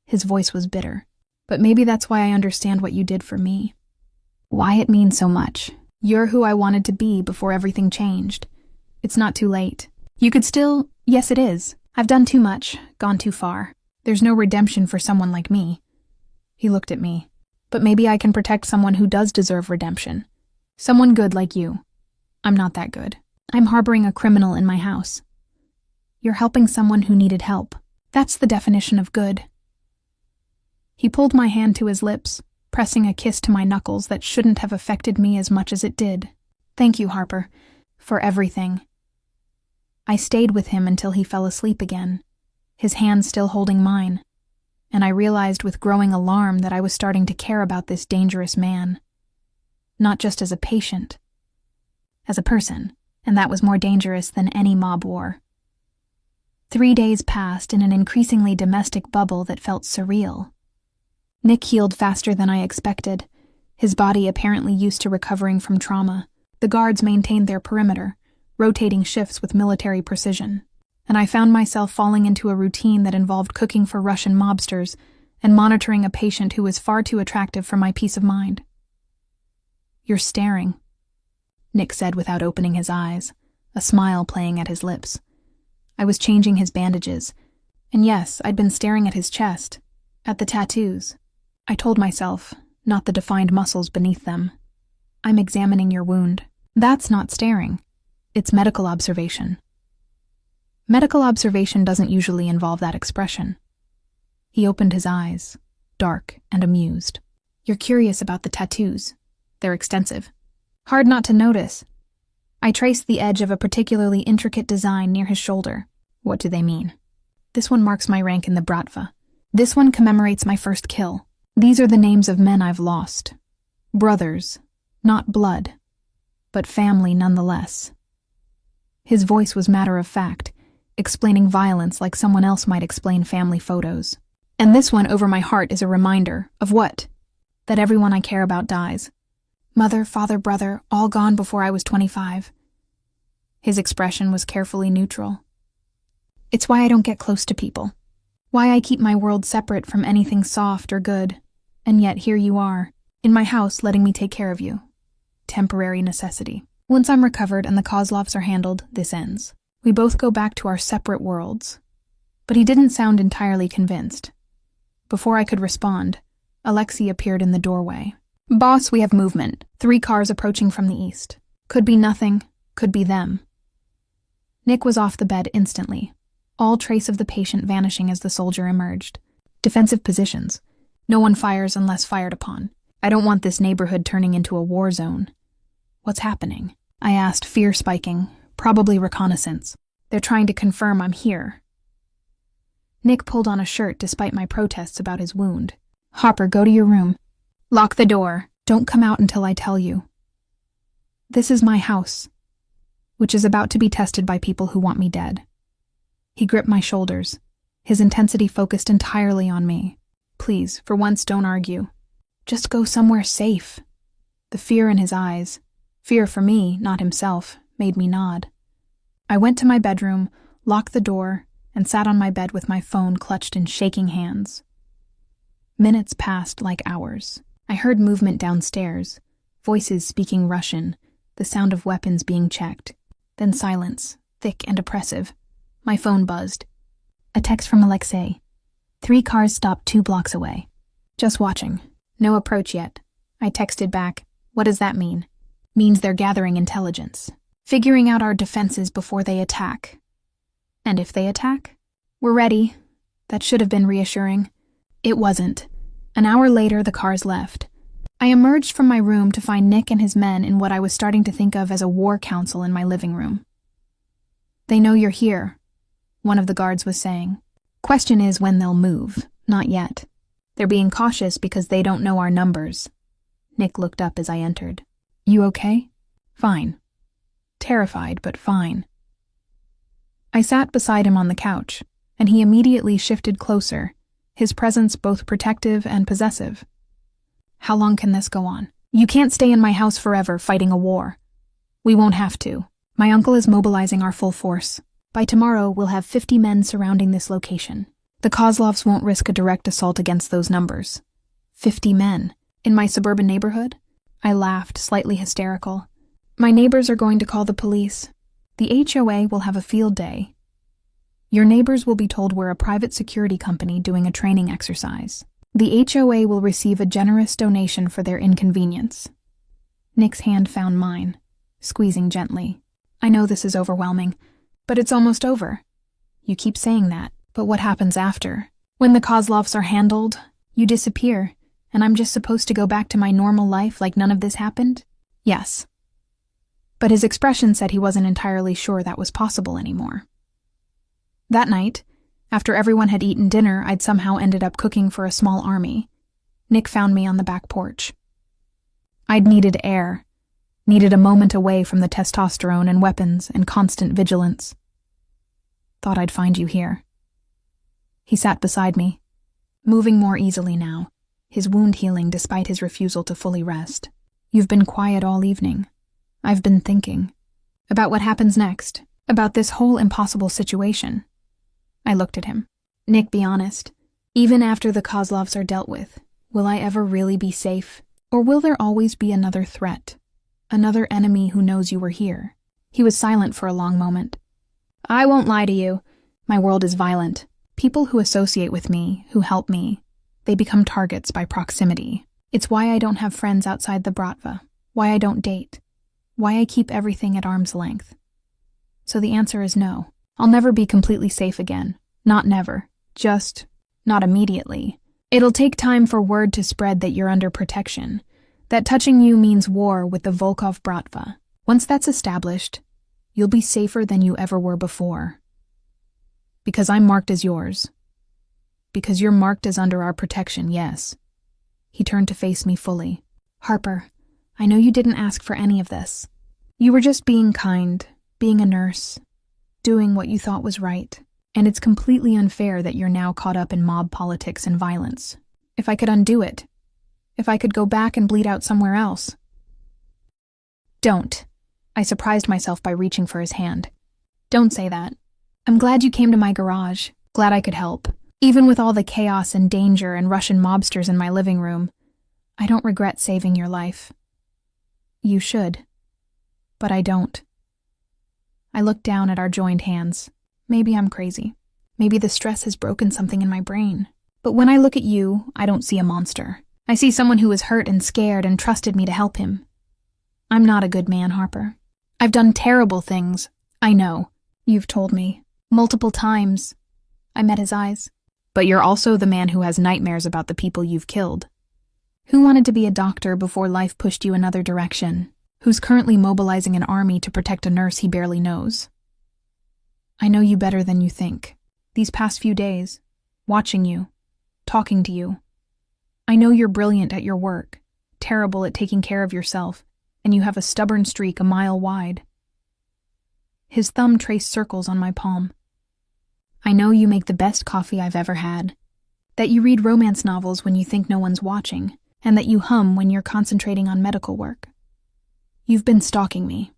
His voice was bitter. But maybe that's why I understand what you did for me. Why it means so much. You're who I wanted to be before everything changed. It's not too late. You could still— Yes, it is. I've done too much, gone too far. There's no redemption for someone like me. He looked at me. But maybe I can protect someone who does deserve redemption. Someone good like you. I'm not that good. I'm harboring a criminal in my house. You're helping someone who needed help. That's the definition of good. He pulled my hand to his lips, pressing a kiss to my knuckles that shouldn't have affected me as much as it did. Thank you, Harper, for everything. I stayed with him until he fell asleep again, his hand still holding mine, and I realized with growing alarm that I was starting to care about this dangerous man. Not just as a patient, as a person, and that was more dangerous than any mob war. 3 days passed in an increasingly domestic bubble that felt surreal. Nick healed faster than I expected, his body apparently used to recovering from trauma. The guards maintained their perimeter, rotating shifts with military precision, and I found myself falling into a routine that involved cooking for Russian mobsters and monitoring a patient who was far too attractive for my peace of mind. You're staring, Nick said without opening his eyes, a smile playing at his lips. I was changing his bandages, and yes, I'd been staring at his chest, at the tattoos. I told myself, not the defined muscles beneath them. I'm examining your wound. That's not staring. It's medical observation. Medical observation doesn't usually involve that expression. He opened his eyes, dark and amused. You're curious about the tattoos. They're extensive. Hard not to notice. I traced the edge of a particularly intricate design near his shoulder. What do they mean? This one marks my rank in the Bratva. This one commemorates my first kill. These are the names of men I've lost. Brothers, not blood, but family nonetheless. His voice was matter-of-fact, explaining violence like someone else might explain family photos. And this one over my heart is a reminder of what? That everyone I care about dies. Mother, father, brother, all gone before I was 25. His expression was carefully neutral. It's why I don't get close to people. Why I keep my world separate from anything soft or good. And yet here you are, in my house letting me take care of you. Temporary necessity. Once I'm recovered and the Kozlovs are handled, this ends. We both go back to our separate worlds. But he didn't sound entirely convinced. Before I could respond, Alexei appeared in the doorway. Boss, we have movement. 3 cars approaching from the east. Could be nothing, could be them. Nick was off the bed instantly, all trace of the patient vanishing as the soldier emerged. Defensive positions. No one fires unless fired upon. I don't want this neighborhood turning into a war zone. What's happening? I asked, fear spiking, probably reconnaissance. They're trying to confirm I'm here. Nick pulled on a shirt despite my protests about his wound. Harper, go to your room. Lock the door. Don't come out until I tell you. This is my house, which is about to be tested by people who want me dead. He gripped my shoulders, his intensity focused entirely on me. Please, for once, don't argue. Just go somewhere safe. The fear in his eyes, fear for me, not himself, made me nod. I went to my bedroom, locked the door, and sat on my bed with my phone clutched in shaking hands. Minutes passed like hours. I heard movement downstairs, voices speaking Russian, the sound of weapons being checked. Then silence, thick and oppressive. My phone buzzed. A text from Alexei. 3 cars stopped 2 blocks away. Just watching. No approach yet. I texted back. What does that mean? Means they're gathering intelligence. Figuring out our defenses before they attack. And if they attack? We're ready. That should have been reassuring. It wasn't. An hour later, the cars left. I emerged from my room to find Nick and his men in what I was starting to think of as a war council in my living room. They know you're here, one of the guards was saying. Question is when they'll move, not yet. They're being cautious because they don't know our numbers. Nick looked up as I entered. You okay? Fine. Terrified, but fine. I sat beside him on the couch, and he immediately shifted closer, his presence both protective and possessive. How long can this go on? You can't stay in my house forever fighting a war. We won't have to. My uncle is mobilizing our full force. By tomorrow, we'll have 50 men surrounding this location. The Kozlovs won't risk a direct assault against those numbers. 50 men. In my suburban neighborhood? I laughed, slightly hysterical. My neighbors are going to call the police. The HOA will have a field day. Your neighbors will be told we're a private security company doing a training exercise. The HOA will receive a generous donation for their inconvenience. Nick's hand found mine, squeezing gently. I know this is overwhelming, but it's almost over. You keep saying that, but what happens after? When the Kozlovs are handled, you disappear, and I'm just supposed to go back to my normal life like none of this happened? Yes. But his expression said he wasn't entirely sure that was possible anymore. That night, after everyone had eaten dinner, I'd somehow ended up cooking for a small army. Nick found me on the back porch. I'd needed air, needed a moment away from the testosterone and weapons and constant vigilance. Thought I'd find you here. He sat beside me, moving more easily now, his wound healing despite his refusal to fully rest. You've been quiet all evening. I've been thinking. About what happens next, about this whole impossible situation. I looked at him. Nick, be honest. Even after the Kozlovs are dealt with, will I ever really be safe? Or will there always be another threat? Another enemy who knows you were here? He was silent for a long moment. I won't lie to you. My world is violent. People who associate with me, who help me, they become targets by proximity. It's why I don't have friends outside the Bratva, why I don't date, why I keep everything at arm's length. So the answer is no. I'll never be completely safe again. Not never. Just not immediately. It'll take time for word to spread that you're under protection, that touching you means war with the Volkov Bratva. Once that's established, you'll be safer than you ever were before. Because I'm marked as yours. Because you're marked as under our protection, yes. He turned to face me fully. Harper, I know you didn't ask for any of this. You were just being kind, being a nurse, doing what you thought was right. And it's completely unfair that you're now caught up in mob politics and violence. If I could undo it, if I could go back and bleed out somewhere else. Don't. I surprised myself by reaching for his hand. Don't say that. I'm glad you came to my garage, glad I could help. Even with all the chaos and danger and Russian mobsters in my living room, I don't regret saving your life. You should. But I don't. I looked down at our joined hands. Maybe I'm crazy. Maybe the stress has broken something in my brain. But when I look at you, I don't see a monster. I see someone who was hurt and scared and trusted me to help him. I'm not a good man, Harper. I've done terrible things. I know. You've told me. Multiple times. I met his eyes. But you're also the man who has nightmares about the people you've killed. Who wanted to be a doctor before life pushed you another direction? Who's currently mobilizing an army to protect a nurse he barely knows? I know you better than you think. These past few days, watching you, talking to you, I know you're brilliant at your work, terrible at taking care of yourself, and you have a stubborn streak a mile wide. His thumb traced circles on my palm. I know you make the best coffee I've ever had, that you read romance novels when you think no one's watching, and that you hum when you're concentrating on medical work. You've been stalking me.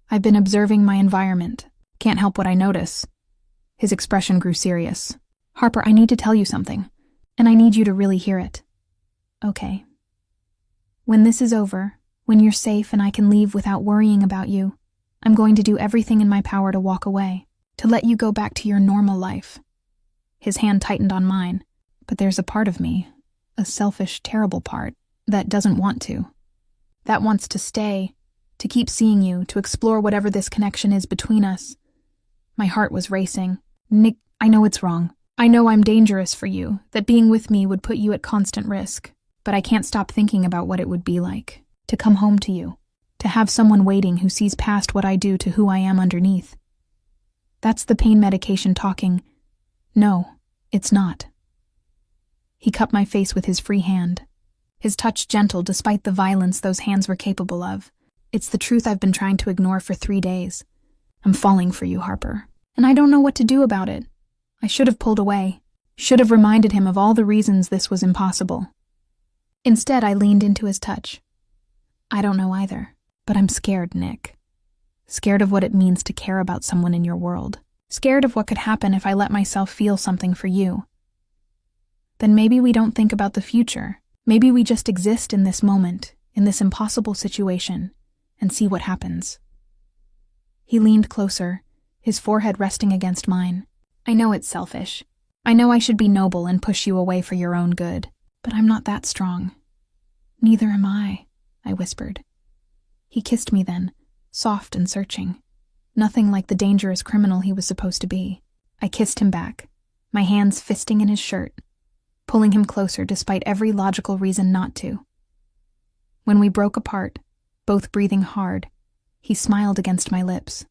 I've been observing my environment. Can't help what I notice. His expression grew serious. Harper, I need to tell you something, and I need you to really hear it. Okay. When this is over, when you're safe and I can leave without worrying about you, I'm going to do everything in my power to walk away, to let you go back to your normal life. His hand tightened on mine, but there's a part of me, a selfish, terrible part, that doesn't want to. That wants to stay, to keep seeing you, to explore whatever this connection is between us. My heart was racing. Nick, I know it's wrong. I know I'm dangerous for you, that being with me would put you at constant risk, but I can't stop thinking about what it would be like, to come home to you, to have someone waiting who sees past what I do to who I am underneath. That's the pain medication talking. No, it's not. He cupped my face with his free hand, his touch gentle despite the violence those hands were capable of. It's the truth I've been trying to ignore for 3 days. I'm falling for you, Harper, and I don't know what to do about it. I should have pulled away, should have reminded him of all the reasons this was impossible. Instead, I leaned into his touch. I don't know either, but I'm scared, Nick. Scared of what it means to care about someone in your world. Scared of what could happen if I let myself feel something for you. Then maybe we don't think about the future. Maybe we just exist in this moment, in this impossible situation, and see what happens. He leaned closer, his forehead resting against mine. I know it's selfish. I know I should be noble and push you away for your own good, but I'm not that strong. Neither am I whispered. He kissed me then, soft and searching. Nothing like the dangerous criminal he was supposed to be. I kissed him back, my hands fisting in his shirt, pulling him closer despite every logical reason not to. When we broke apart, both breathing hard, he smiled against my lips.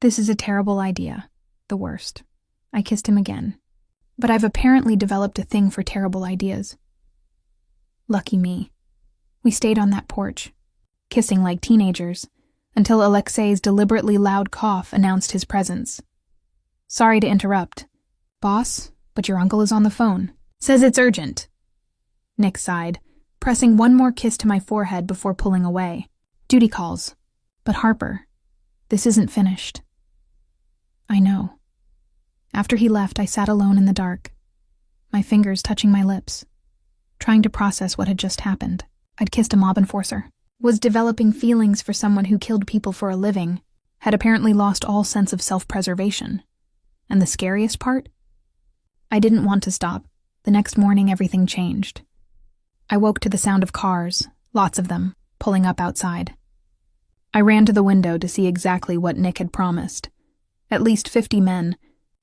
This is a terrible idea, the worst. I kissed him again. But I've apparently developed a thing for terrible ideas. Lucky me. We stayed on that porch, kissing like teenagers, until Alexei's deliberately loud cough announced his presence. Sorry to interrupt, boss, but your uncle is on the phone. Says it's urgent. Nick sighed, pressing one more kiss to my forehead before pulling away. Duty calls. But Harper, this isn't finished. I know. After he left, I sat alone in the dark, my fingers touching my lips, trying to process what had just happened. I'd kissed a mob enforcer, was developing feelings for someone who killed people for a living, had apparently lost all sense of self-preservation. And the scariest part? I didn't want to stop. The next morning, everything changed. I woke to the sound of cars, lots of them, pulling up outside. I ran to the window to see exactly what Nick had promised. At least 50 men,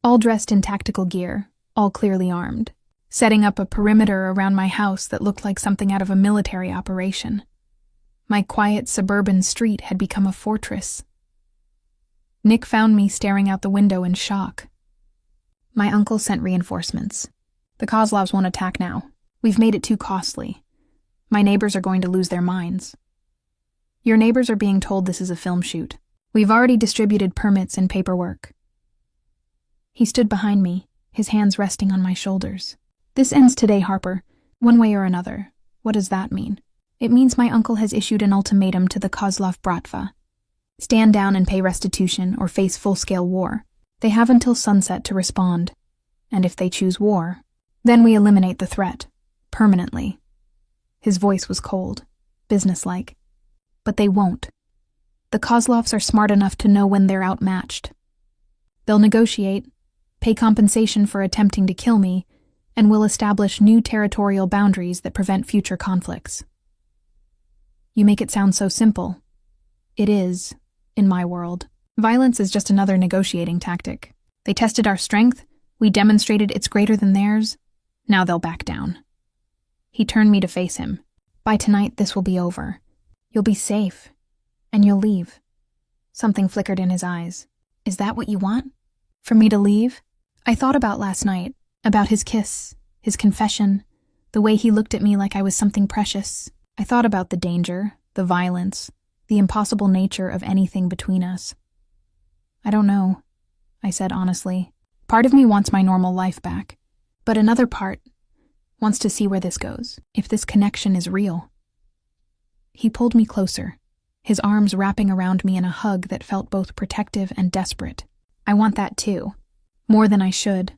all dressed in tactical gear, all clearly armed, setting up a perimeter around my house that looked like something out of a military operation. My quiet suburban street had become a fortress. Nick found me staring out the window in shock. My uncle sent reinforcements. The Kozlovs won't attack now. We've made it too costly. My neighbors are going to lose their minds. Your neighbors are being told this is a film shoot. We've already distributed permits and paperwork. He stood behind me, his hands resting on my shoulders. This ends today, Harper, one way or another. What does that mean? It means my uncle has issued an ultimatum to the Kozlov Bratva. Stand down and pay restitution or face full-scale war. They have until sunset to respond. And if they choose war, then we eliminate the threat, permanently. His voice was cold, businesslike. But they won't. The Kozlovs are smart enough to know when they're outmatched. They'll negotiate, pay compensation for attempting to kill me, and will establish new territorial boundaries that prevent future conflicts. You make it sound so simple. It is, in my world. Violence is just another negotiating tactic. They tested our strength, we demonstrated it's greater than theirs, now they'll back down. He turned me to face him. By tonight, this will be over. You'll be safe, and you'll leave. Something flickered in his eyes. Is that what you want? For me to leave? I thought about last night, about his kiss, his confession, the way he looked at me like I was something precious. I thought about the danger, the violence, the impossible nature of anything between us. I don't know, I said honestly. Part of me wants my normal life back, but another part wants to see where this goes, if this connection is real. He pulled me closer, his arms wrapping around me in a hug that felt both protective and desperate. I want that too, more than I should.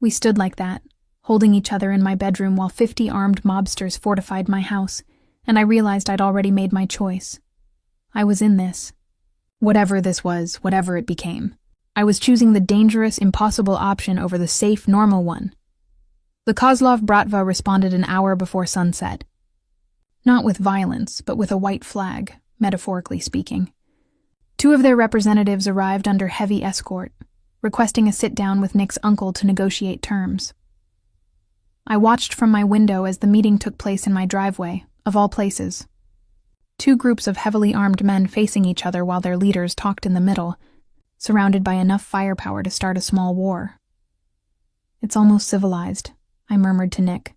We stood like that, holding each other in my bedroom while 50 armed mobsters fortified my house, and I realized I'd already made my choice. I was in this. Whatever this was, whatever it became. I was choosing the dangerous, impossible option over the safe, normal one. The Kozlov Bratva responded an hour before sunset. Not with violence, but with a white flag, metaphorically speaking. 2 of their representatives arrived under heavy escort, requesting a sit-down with Nick's uncle to negotiate terms. I watched from my window as the meeting took place in my driveway, of all places. 2 groups of heavily armed men facing each other while their leaders talked in the middle, surrounded by enough firepower to start a small war. It's almost civilized, I murmured to Nick,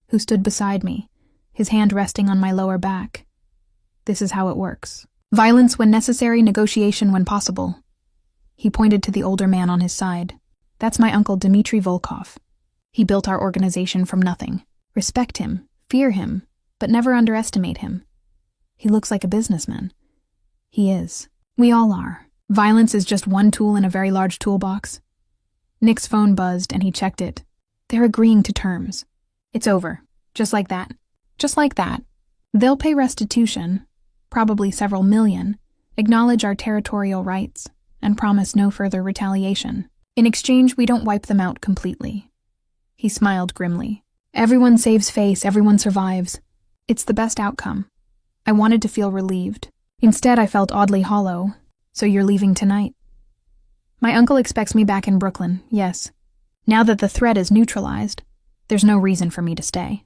who stood beside me, his hand resting on my lower back. This is how it works. Violence when necessary, negotiation when possible. He pointed to the older man on his side. That's my uncle Dmitry Volkov. He built our organization from nothing. Respect him, fear him, but never underestimate him. He looks like a businessman. He is. We all are. Violence is just one tool in a very large toolbox. Nick's phone buzzed and he checked it. They're agreeing to terms. It's over. Just like that. Just like that. They'll pay restitution, probably several million, acknowledge our territorial rights, and promise no further retaliation. In exchange, we don't wipe them out completely." He smiled grimly. "Everyone saves face, everyone survives. It's the best outcome." I wanted to feel relieved. Instead, I felt oddly hollow. "So you're leaving tonight?" "My uncle expects me back in Brooklyn, yes. Now that the threat is neutralized, there's no reason for me to stay."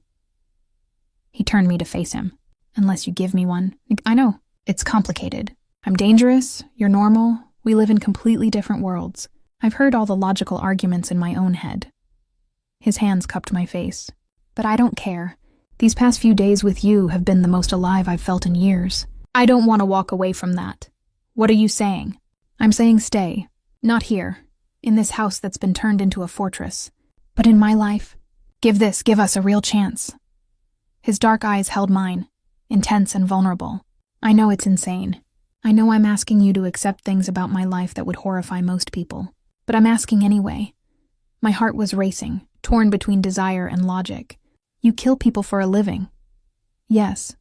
He turned me to face him. "Unless you give me one." "I know. It's complicated. I'm dangerous, you're normal, we live in completely different worlds. I've heard all the logical arguments in my own head." His hands cupped my face. "But I don't care. These past few days with you have been the most alive I've felt in years. I don't want to walk away from that." "What are you saying?" "I'm saying stay. Not here, in this house that's been turned into a fortress. But in my life, give us a real chance." His dark eyes held mine, intense and vulnerable. "I know it's insane. I know I'm asking you to accept things about my life that would horrify most people. But I'm asking anyway." My heart was racing, torn between desire and logic. "You kill people for a living." "Yes."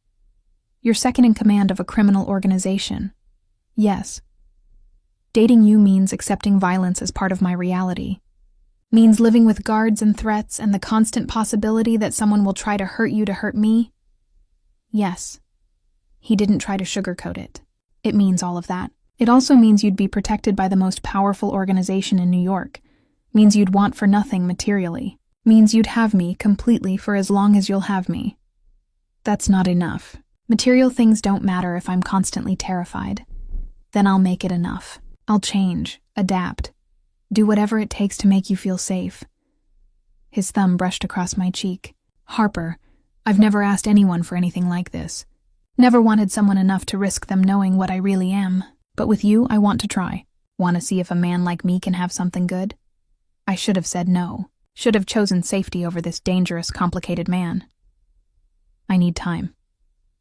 "You're second in command of a criminal organization." "Yes." "Dating you means accepting violence as part of my reality. Means living with guards and threats and the constant possibility that someone will try to hurt you to hurt me." "Yes." He didn't try to sugarcoat it. "It means all of that. It also means you'd be protected by the most powerful organization in New York. Means you'd want for nothing materially. Means you'd have me completely for as long as you'll have me." "That's not enough. Material things don't matter if I'm constantly terrified. Then I'll make it enough. I'll change, adapt, do whatever it takes to make you feel safe." His thumb brushed across my cheek. "Harper, I've never asked anyone for anything like this. Never wanted someone enough to risk them knowing what I really am. But with you, I want to try. Want to see if a man like me can have something good?" I should have said no. Should have chosen safety over this dangerous, complicated man. "I need time,"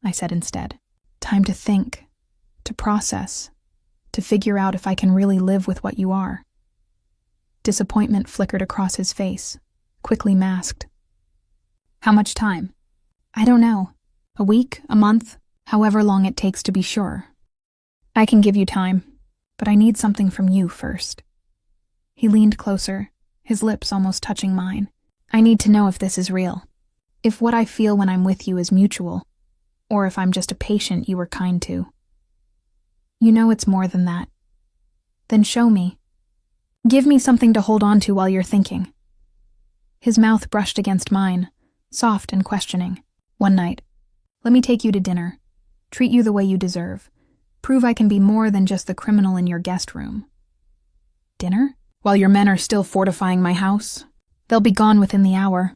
I said instead. "Time to think, to process, to figure out if I can really live with what you are." Disappointment flickered across his face, quickly masked. "How much time?" "I don't know. A week, a month, however long it takes to be sure." "I can give you time, but I need something from you first." He leaned closer, his lips almost touching mine. "I need to know if this is real. If what I feel when I'm with you is mutual, or if I'm just a patient you were kind to." "You know it's more than that." "Then show me. Give me something to hold on to while you're thinking." His mouth brushed against mine, soft and questioning. "One night. Let me take you to dinner. Treat you the way you deserve. Prove I can be more than just the criminal in your guest room." "Dinner? While your men are still fortifying my house? They'll be gone within the hour.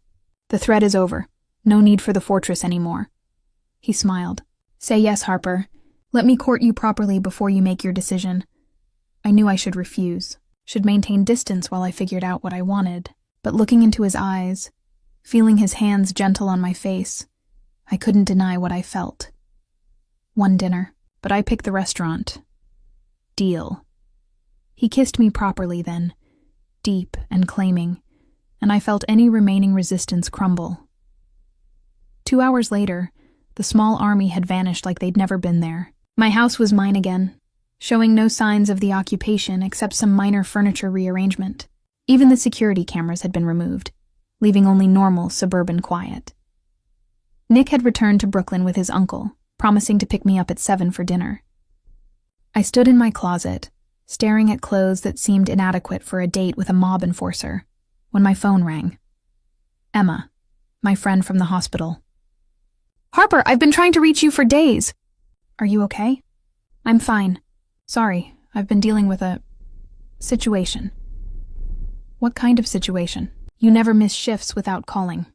The threat is over. No need for the fortress anymore." He smiled. "Say yes, Harper. Let me court you properly before you make your decision." I knew I should refuse, should maintain distance while I figured out what I wanted. But looking into his eyes, feeling his hands gentle on my face, I couldn't deny what I felt. One dinner, but I picked the restaurant. Deal. He kissed me properly then, deep and claiming, and I felt any remaining resistance crumble. 2 hours later, the small army had vanished like they'd never been there. My house was mine again, showing no signs of the occupation except some minor furniture rearrangement. Even the security cameras had been removed, leaving only normal suburban quiet. Nick had returned to Brooklyn with his uncle, promising to pick me up at 7 for dinner. I stood in my closet, staring at clothes that seemed inadequate for a date with a mob enforcer, when my phone rang. Emma, my friend from the hospital. "Harper, I've been trying to reach you for days." "Are you okay?" "I'm fine. Sorry, I've been dealing with a situation." "What kind of situation?" "You never miss shifts without calling."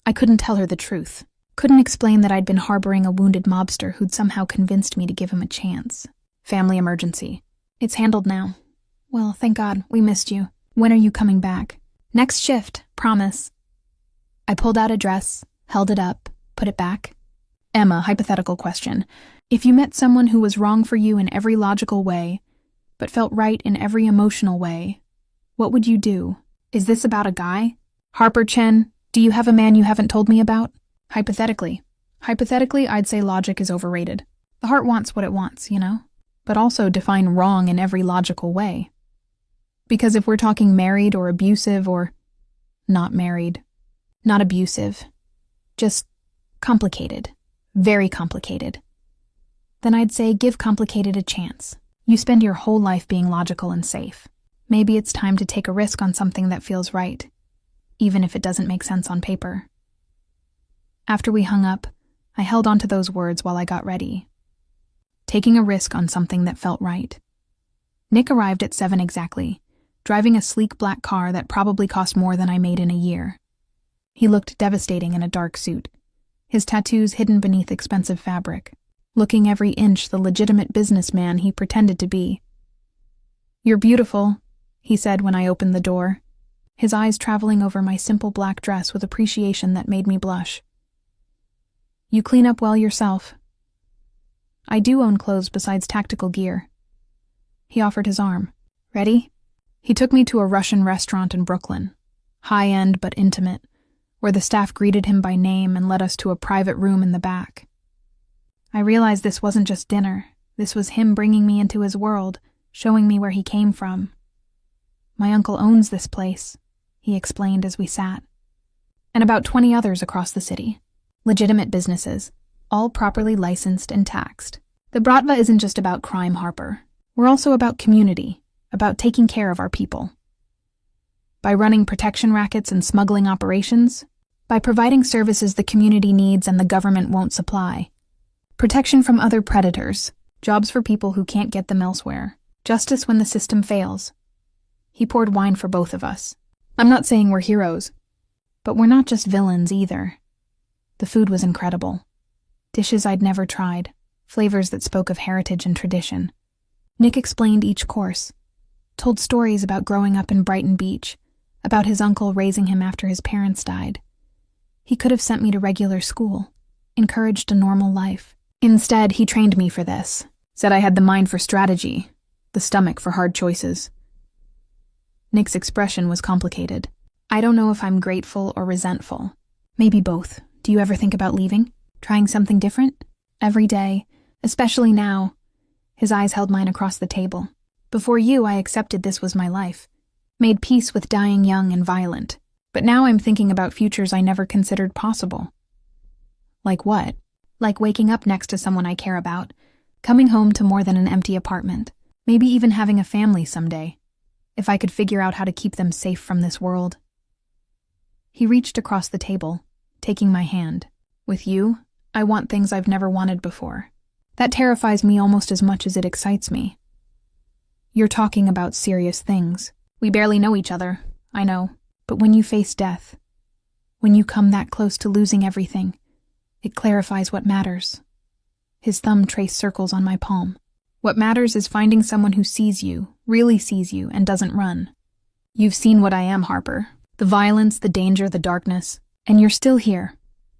I couldn't tell her the truth. Couldn't explain that I'd been harboring a wounded mobster who'd somehow convinced me to give him a chance. "Family emergency. It's handled now." "Well, thank God, we missed you. When are you coming back?" "Next shift, promise." I pulled out a dress, held it up, put it back. "Emma, hypothetical question. If you met someone who was wrong for you in every logical way, but felt right in every emotional way, what would you do? Is this about a guy? Harper Chen, do you have a man you haven't told me about?" Hypothetically, I'd say logic is overrated. The heart wants what it wants, but also define wrong in every logical way. Because if we're talking married or abusive or not married, not abusive, just complicated, very complicated, then I'd say give complicated a chance. You spend your whole life being logical and safe. Maybe it's time to take a risk on something that feels right, even if it doesn't make sense on paper. After we hung up, I held on to those words while I got ready. Taking a risk on something that felt right. Nick arrived at 7 exactly, driving a sleek black car that probably cost more than I made in a year. He looked devastating in a dark suit, his tattoos hidden beneath expensive fabric, looking every inch the legitimate businessman he pretended to be. "You're beautiful," he said when I opened the door, his eyes traveling over my simple black dress with appreciation that made me blush. "You clean up well yourself." "I do own clothes besides tactical gear." He offered his arm. "Ready?" He took me to a Russian restaurant in Brooklyn, high-end but intimate, where the staff greeted him by name and led us to a private room in the back. I realized this wasn't just dinner. This was him bringing me into his world, showing me where he came from. "My uncle owns this place," he explained as we sat. "And about 20 others across the city. Legitimate businesses, all properly licensed and taxed. The Bratva isn't just about crime, Harper. We're also about community, about taking care of our people. By running protection rackets and smuggling operations, by providing services the community needs and the government won't supply. Protection from other predators, jobs for people who can't get them elsewhere, justice when the system fails." He poured wine for both of us. "I'm not saying we're heroes, but we're not just villains either." The food was incredible. Dishes I'd never tried, flavors that spoke of heritage and tradition. Nick explained each course, told stories about growing up in Brighton Beach, about his uncle raising him after his parents died. He could have sent me to regular school, encouraged a normal life. Instead, he trained me for this, said I had the mind for strategy, the stomach for hard choices. Nick's expression was complicated. "I don't know if I'm grateful or resentful. Maybe both. Do you ever think about leaving? Trying something different? Every day, especially now." His eyes held mine across the table. "Before you, I accepted this was my life. Made peace with dying young and violent. But now I'm thinking about futures I never considered possible." "Like what?" "Like waking up next to someone I care about, coming home to more than an empty apartment, maybe even having a family someday, if I could figure out how to keep them safe from this world." He reached across the table, taking my hand. "With you, I want things I've never wanted before. That terrifies me almost as much as it excites me." "You're talking about serious things. We barely know each other, I know, but when you face death, when you come that close to losing everything, it clarifies what matters." His thumb traced circles on my palm. "What matters is finding someone who sees you, really sees you, and doesn't run. You've seen what I am, Harper. The violence, the danger, the darkness. And you're still here.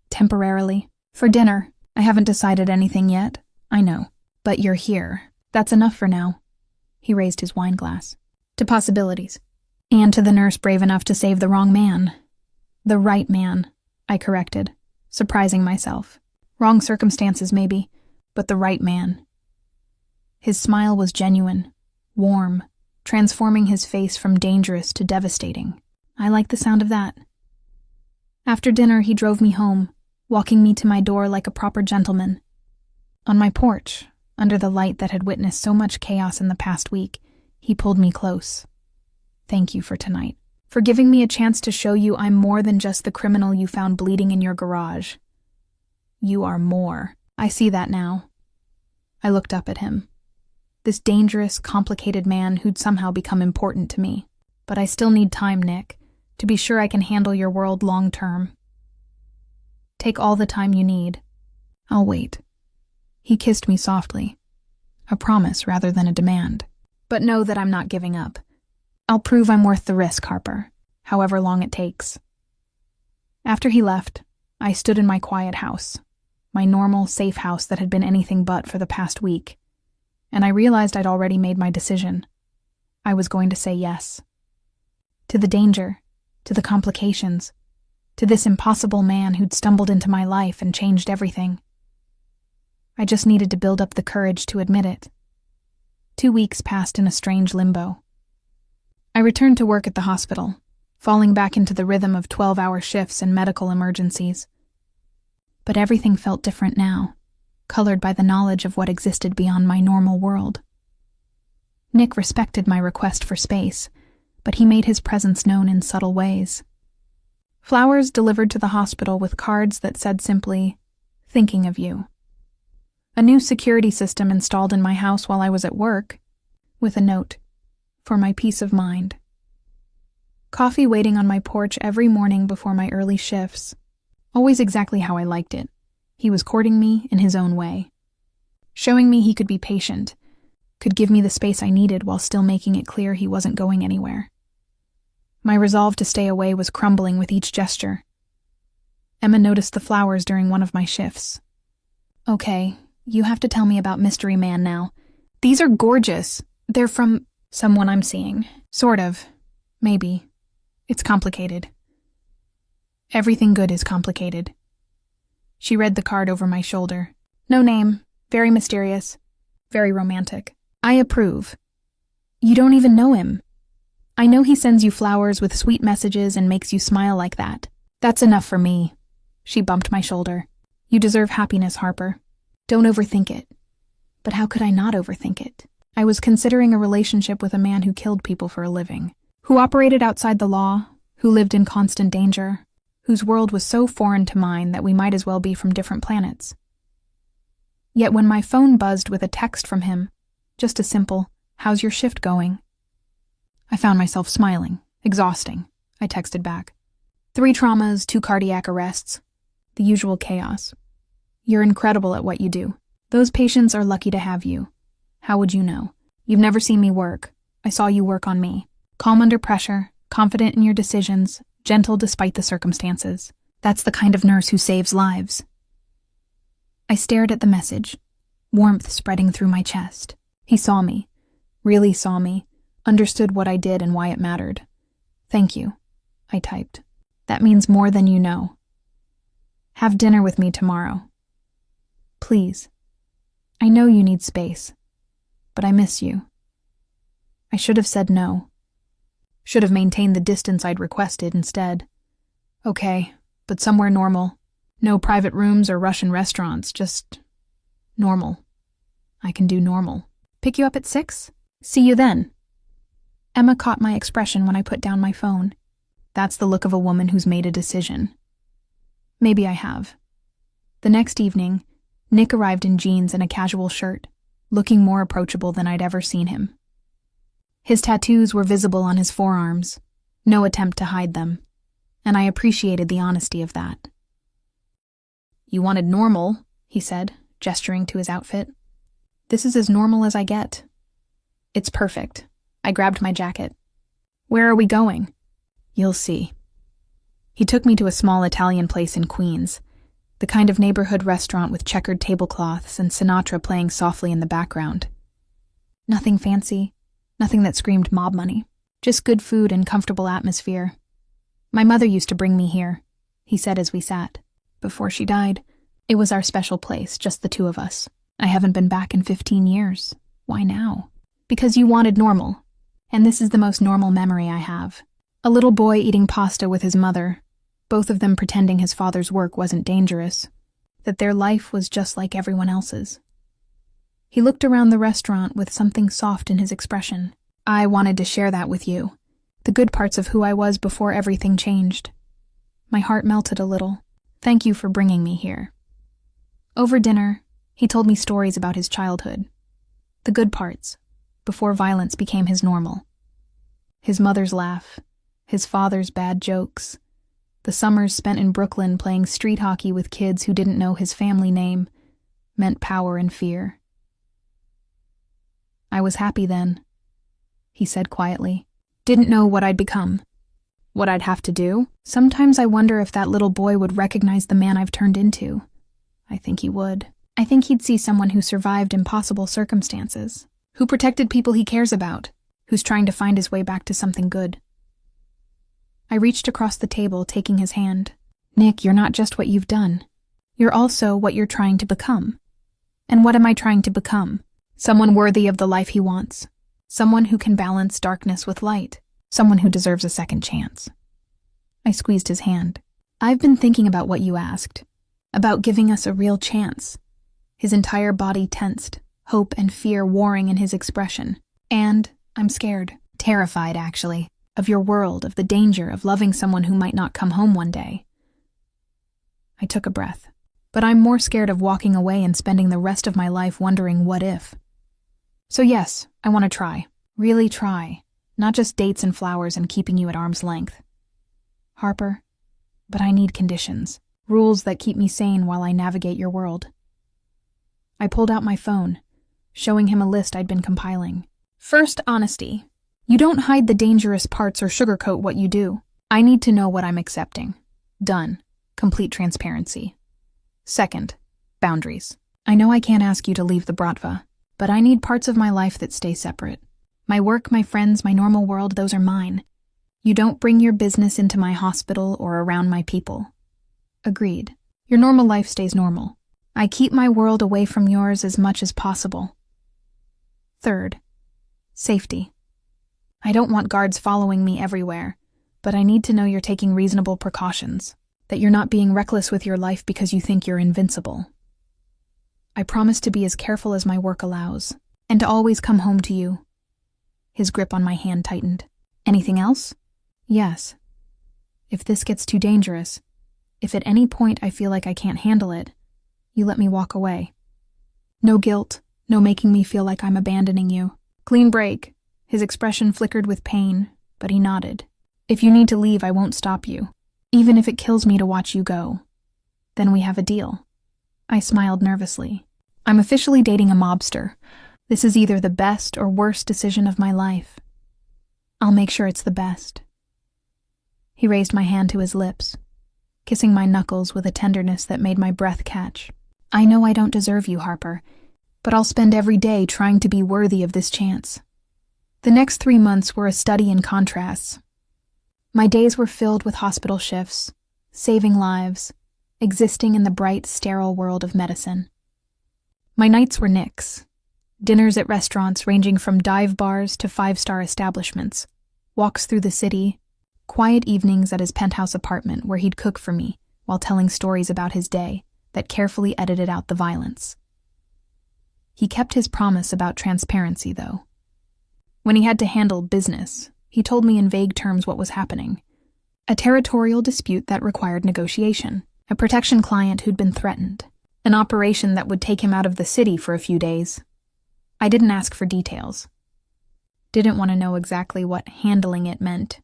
Temporarily. For dinner. I haven't decided anything yet. I know. But you're here. That's enough for now." He raised his wine glass. "To possibilities. And to the nurse brave enough to save the wrong man." "The right man," I corrected, surprising myself. "Wrong circumstances, maybe, but the right man." His smile was genuine, warm, transforming his face from dangerous to devastating. I liked the sound of that. After dinner, he drove me home, walking me to my door like a proper gentleman. On my porch, under the light that had witnessed so much chaos in the past week, he pulled me close. "Thank you for tonight, for giving me a chance to show you I'm more than just the criminal you found bleeding in your garage. You are more. I see that now." I looked up at him. This dangerous, complicated man who'd somehow become important to me. "But I still need time, Nick, to be sure I can handle your world long term." "Take all the time you need. I'll wait." He kissed me softly. A promise rather than a demand. "But know that I'm not giving up. I'll prove I'm worth the risk, Harper, however long it takes." After he left, I stood in my quiet house, my normal, safe house that had been anything but for the past week, and I realized I'd already made my decision. I was going to say yes. To the danger, to the complications, to this impossible man who'd stumbled into my life and changed everything. I just needed to build up the courage to admit it. 2 weeks passed in a strange limbo. I returned to work at the hospital, falling back into the rhythm of 12-hour shifts and medical emergencies. But everything felt different now, colored by the knowledge of what existed beyond my normal world. Nick respected my request for space, but he made his presence known in subtle ways. Flowers delivered to the hospital with cards that said simply, "Thinking of you." A new security system installed in my house while I was at work, with a note, "For my peace of mind." Coffee waiting on my porch every morning before my early shifts. Always exactly how I liked it. He was courting me in his own way. Showing me he could be patient, could give me the space I needed while still making it clear he wasn't going anywhere. My resolve to stay away was crumbling with each gesture. Emma noticed the flowers during one of my shifts. "Okay, you have to tell me about Mystery Man now. These are gorgeous. They're from someone I'm seeing. Sort of. Maybe. It's complicated." "Everything good is complicated." She read the card over my shoulder. "No name. Very mysterious. Very romantic. I approve." "You don't even know him." "I know he sends you flowers with sweet messages and makes you smile like that. That's enough for me." She bumped my shoulder. "You deserve happiness, Harper. Don't overthink it." But how could I not overthink it? I was considering a relationship with a man who killed people for a living, who operated outside the law, who lived in constant danger, whose world was so foreign to mine that we might as well be from different planets. Yet when my phone buzzed with a text from him, just a simple, "How's your shift going?" I found myself smiling. "Exhausting," I texted back. 3 traumas, 2 cardiac arrests. The usual chaos. "You're incredible at what you do. Those patients are lucky to have you. How would you know? You've never seen me work. I saw you work on me. Calm under pressure, confident in your decisions, gentle despite the circumstances. That's the kind of nurse who saves lives." I stared at the message, warmth spreading through my chest. He saw me, really saw me, understood what I did and why it mattered. "Thank you," I typed. "That means more than you know. Have dinner with me tomorrow. Please. I know you need space, but I miss you." I should have said no. Should have maintained the distance I'd requested instead. "Okay, but somewhere normal. No private rooms or Russian restaurants, just normal. I can do normal. Pick you up at 6? See you then." Emma caught my expression when I put down my phone. That's the look of a woman who's made a decision. Maybe I have. The next evening, Nick arrived in jeans and a casual shirt, looking more approachable than I'd ever seen him. His tattoos were visible on his forearms, no attempt to hide them, and I appreciated the honesty of that. "You wanted normal," he said, gesturing to his outfit. "This is as normal as I get." "It's perfect." I grabbed my jacket. "Where are we going?" "You'll see." He took me to a small Italian place in Queens, the kind of neighborhood restaurant with checkered tablecloths and Sinatra playing softly in the background. Nothing fancy, nothing that screamed mob money, just good food and comfortable atmosphere. "My mother used to bring me here," he said as we sat. "Before she died, it was our special place, just the 2 of us. I haven't been back in 15 years. Why now?" "Because you wanted normal, and this is the most normal memory I have. A little boy eating pasta with his mother, both of them pretending his father's work wasn't dangerous, that their life was just like everyone else's." He looked around the restaurant with something soft in his expression. "I wanted to share that with you, the good parts of who I was before everything changed." My heart melted a little. "Thank you for bringing me here." Over dinner, he told me stories about his childhood. The good parts, before violence became his normal. His mother's laugh, his father's bad jokes, the summers spent in Brooklyn playing street hockey with kids who didn't know his family name, meant power and fear. "I was happy then," he said quietly. "Didn't know what I'd become. What I'd have to do. Sometimes I wonder if that little boy would recognize the man I've turned into. I think he would. I think he'd see someone who survived impossible circumstances, who protected people he cares about, who's trying to find his way back to something good." I reached across the table, taking his hand. "Nick, you're not just what you've done. You're also what you're trying to become. And what am I trying to become? Someone worthy of the life he wants. Someone who can balance darkness with light. Someone who deserves a second chance. I squeezed his hand. I've been thinking about what you asked. About giving us a real chance. His entire body tensed, hope and fear warring in his expression. And I'm scared. Terrified, actually. Of your world, of the danger of loving someone who might not come home one day. I took a breath. But I'm more scared of walking away and spending the rest of my life wondering what if. So yes, I want to try. Really try. Not just dates and flowers and keeping you at arm's length. Harper, but I need conditions. Rules that keep me sane while I navigate your world. I pulled out my phone, showing him a list I'd been compiling. First, honesty. You don't hide the dangerous parts or sugarcoat what you do. I need to know what I'm accepting. Done. Complete transparency. Second, boundaries. I know I can't ask you to leave the Bratva, but I need parts of my life that stay separate. My work, my friends, my normal world, those are mine. You don't bring your business into my hospital or around my people. Agreed. Your normal life stays normal. I keep my world away from yours as much as possible. Third, safety. I don't want guards following me everywhere, but I need to know you're taking reasonable precautions, that you're not being reckless with your life because you think you're invincible. I promise to be as careful as my work allows, and to always come home to you. His grip on my hand tightened. Anything else? Yes. If this gets too dangerous, if at any point I feel like I can't handle it, you let me walk away. No guilt, no making me feel like I'm abandoning you. Clean break. His expression flickered with pain, but he nodded. If you need to leave, I won't stop you, even if it kills me to watch you go. Then we have a deal. I smiled nervously. I'm officially dating a mobster. This is either the best or worst decision of my life. I'll make sure it's the best. He raised my hand to his lips, kissing my knuckles with a tenderness that made my breath catch. I know I don't deserve you, Harper, but I'll spend every day trying to be worthy of this chance. The next 3 months were a study in contrasts. My days were filled with hospital shifts, saving lives, existing in the bright, sterile world of medicine. My nights were Nick's. Dinners at restaurants ranging from dive bars to 5-star establishments, walks through the city, quiet evenings at his penthouse apartment where he'd cook for me while telling stories about his day that carefully edited out the violence. He kept his promise about transparency, though. When he had to handle business, he told me in vague terms what was happening. A territorial dispute that required negotiation, a protection client who'd been threatened, an operation that would take him out of the city for a few days. I didn't ask for details. Didn't want to know exactly what handling it meant.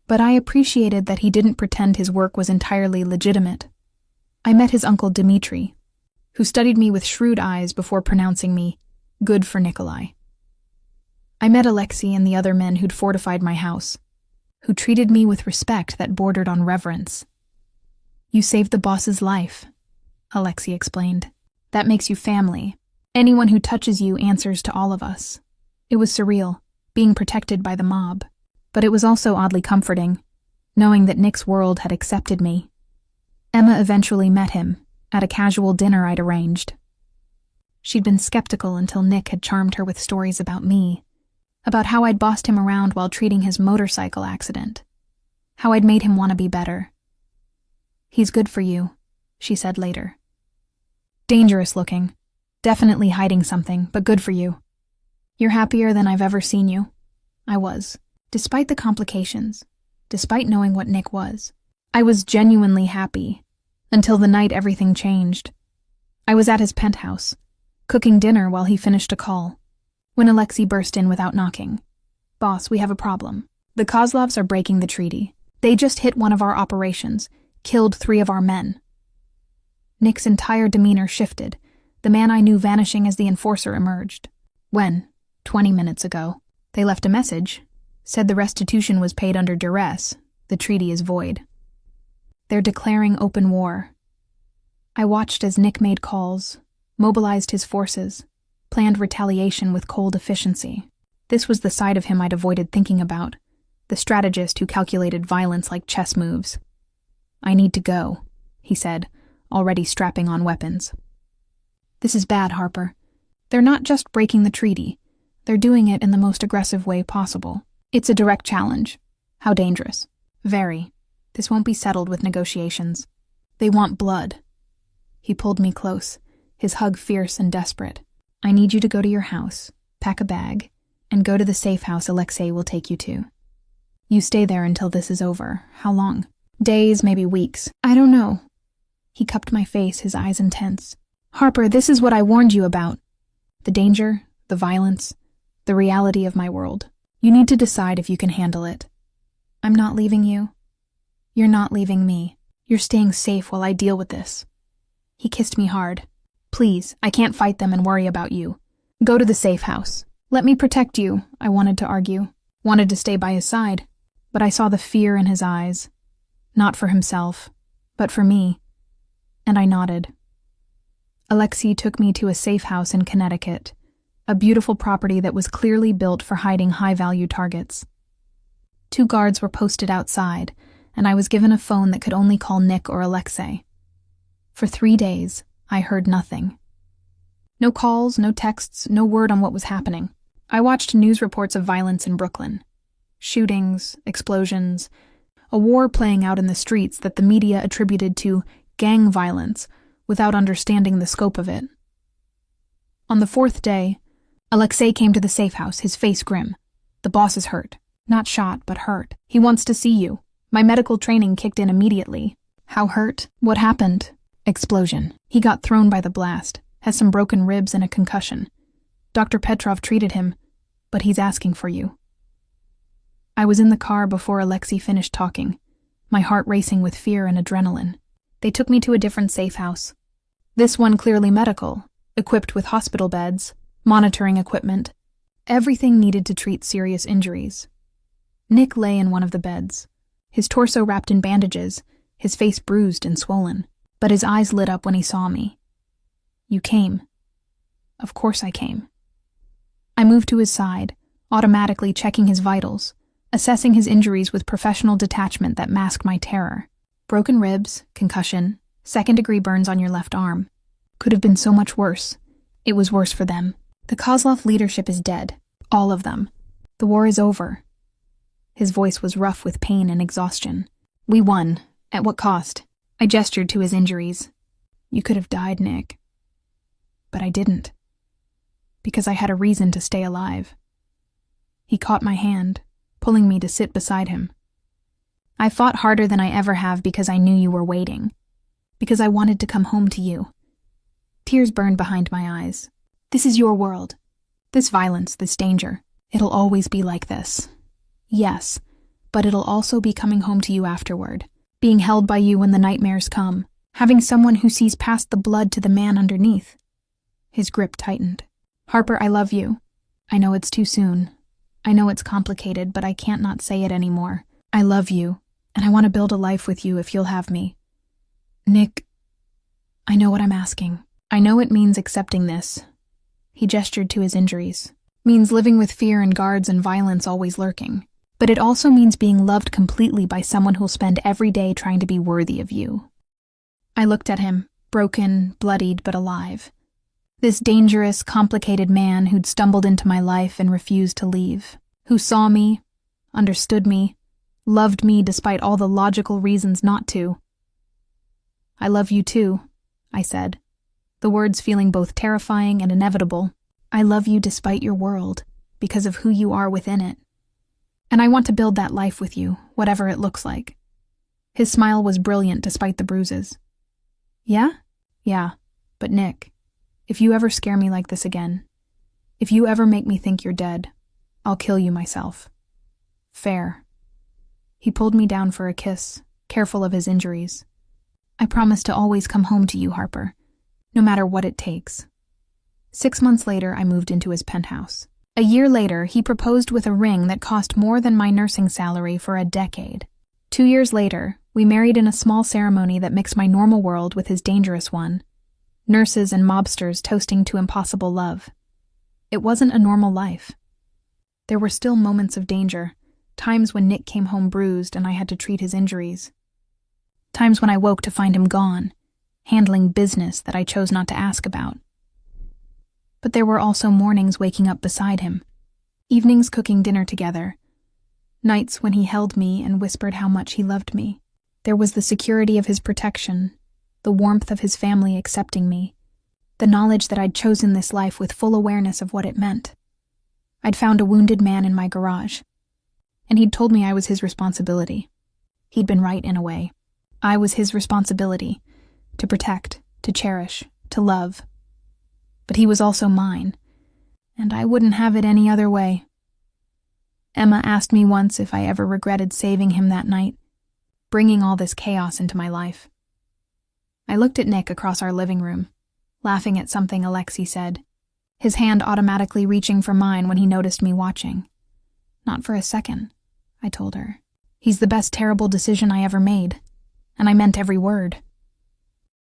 But I appreciated that he didn't pretend his work was entirely legitimate. I met his uncle Dmitri, who studied me with shrewd eyes before pronouncing me good for Nikolai. I met Alexei and the other men who'd fortified my house, who treated me with respect that bordered on reverence. You saved the boss's life, Alexei explained. That makes you family. Anyone who touches you answers to all of us. It was surreal, being protected by the mob. But it was also oddly comforting, knowing that Nick's world had accepted me. Emma eventually met him, at a casual dinner I'd arranged. She'd been skeptical until Nick had charmed her with stories about me, about how I'd bossed him around while treating his motorcycle accident, how I'd made him want to be better. He's good for you, she said later. Dangerous looking, definitely hiding something, but good for you. You're happier than I've ever seen you. I was. Despite the complications, despite knowing what Nick was, I was genuinely happy, until the night everything changed. I was at his penthouse, cooking dinner while he finished a call, when Alexei burst in without knocking. Boss, we have a problem. The Kozlovs are breaking the treaty. They just hit one of our operations, killed 3 of our men. Nick's entire demeanor shifted, the man I knew vanishing as the enforcer emerged. When? 20 minutes ago. They left a message. Said the restitution was paid under duress. The treaty is void. They're declaring open war. I watched as Nick made calls, mobilized his forces, planned retaliation with cold efficiency. This was the side of him I'd avoided thinking about, the strategist who calculated violence like chess moves. I need to go, he said, already strapping on weapons. This is bad, Harper. They're not just breaking the treaty. They're doing it in the most aggressive way possible. It's a direct challenge. How dangerous. Very. This won't be settled with negotiations. They want blood. He pulled me close, his hug fierce and desperate. I need you to go to your house, pack a bag, and go to the safe house Alexei will take you to. You stay there until this is over. How long? Days, maybe weeks. I don't know. He cupped my face, his eyes intense. Harper, this is what I warned you about. The danger, the violence, the reality of my world. You need to decide if you can handle it. I'm not leaving you. You're not leaving me. You're staying safe while I deal with this. He kissed me hard. Please, I can't fight them and worry about you. Go to the safe house. Let me protect you, I wanted to argue. Wanted to stay by his side. But I saw the fear in his eyes. Not for himself, but for me. And I nodded. Alexei took me to a safe house in Connecticut, a beautiful property that was clearly built for hiding high-value targets. 2 guards were posted outside, and I was given a phone that could only call Nick or Alexei. For 3 days, I heard nothing. No calls, no texts, no word on what was happening. I watched news reports of violence in Brooklyn. Shootings, explosions, a war playing out in the streets that the media attributed to gang violence without understanding the scope of it. On the 4th day, Alexei came to the safe house, his face grim. The boss is hurt. Not shot, but hurt. He wants to see you. My medical training kicked in immediately. How hurt? What happened? Explosion. He got thrown by the blast, has some broken ribs and a concussion. Dr. Petrov treated him, but he's asking for you. I was in the car before Alexei finished talking, my heart racing with fear and adrenaline. They took me to a different safe house. This one clearly medical, equipped with hospital beds, monitoring equipment, everything needed to treat serious injuries. Nick lay in one of the beds, his torso wrapped in bandages, his face bruised and swollen, but his eyes lit up when he saw me. You came. Of course I came. I moved to his side, automatically checking his vitals, assessing his injuries with professional detachment that masked my terror. Broken ribs, concussion, 2nd-degree burns on your left arm. Could have been so much worse. It was worse for them. The Kozlov leadership is dead. All of them. The war is over. His voice was rough with pain and exhaustion. We won. At what cost? I gestured to his injuries. You could have died, Nick. But I didn't. Because I had a reason to stay alive. He caught my hand, pulling me to sit beside him. I fought harder than I ever have because I knew you were waiting. Because I wanted to come home to you. Tears burned behind my eyes. This is your world. This violence, this danger. It'll always be like this. Yes, but it'll also be coming home to you afterward. Being held by you when the nightmares come. Having someone who sees past the blood to the man underneath. His grip tightened. Harper, I love you. I know it's too soon. I know it's complicated, but I can't not say it anymore. I love you, and I want to build a life with you if you'll have me. Nick, I know what I'm asking. I know it means accepting this. He gestured to his injuries. Means living with fear and guards and violence always lurking. But it also means being loved completely by someone who'll spend every day trying to be worthy of you. I looked at him, broken, bloodied, but alive. This dangerous, complicated man who'd stumbled into my life and refused to leave. Who saw me, understood me, loved me despite all the logical reasons not to. I love you too, I said, the words feeling both terrifying and inevitable. I love you despite your world, because of who you are within it. And I want to build that life with you, whatever it looks like. His smile was brilliant despite the bruises. Yeah? Yeah, but Nick, if you ever scare me like this again, if you ever make me think you're dead, I'll kill you myself. Fair. He pulled me down for a kiss, careful of his injuries. I promise to always come home to you, Harper, no matter what it takes. 6 months later, I moved into his penthouse. A year later, he proposed with a ring that cost more than my nursing salary for a decade. 2 years later, we married in a small ceremony that mixed my normal world with his dangerous one. Nurses and mobsters toasting to impossible love. It wasn't a normal life. There were still moments of danger, times when Nick came home bruised and I had to treat his injuries. Times when I woke to find him gone, handling business that I chose not to ask about. But there were also mornings waking up beside him, evenings cooking dinner together, nights when he held me and whispered how much he loved me. There was the security of his protection, the warmth of his family accepting me, the knowledge that I'd chosen this life with full awareness of what it meant. I'd found a wounded man in my garage, and he'd told me I was his responsibility. He'd been right in a way. I was his responsibility, to protect, to cherish, to love. But he was also mine, and I wouldn't have it any other way. Emma asked me once if I ever regretted saving him that night, bringing all this chaos into my life. I looked at Nick across our living room, laughing at something Alexei said, his hand automatically reaching for mine when he noticed me watching. Not for a second, I told her. He's the best terrible decision I ever made, and I meant every word.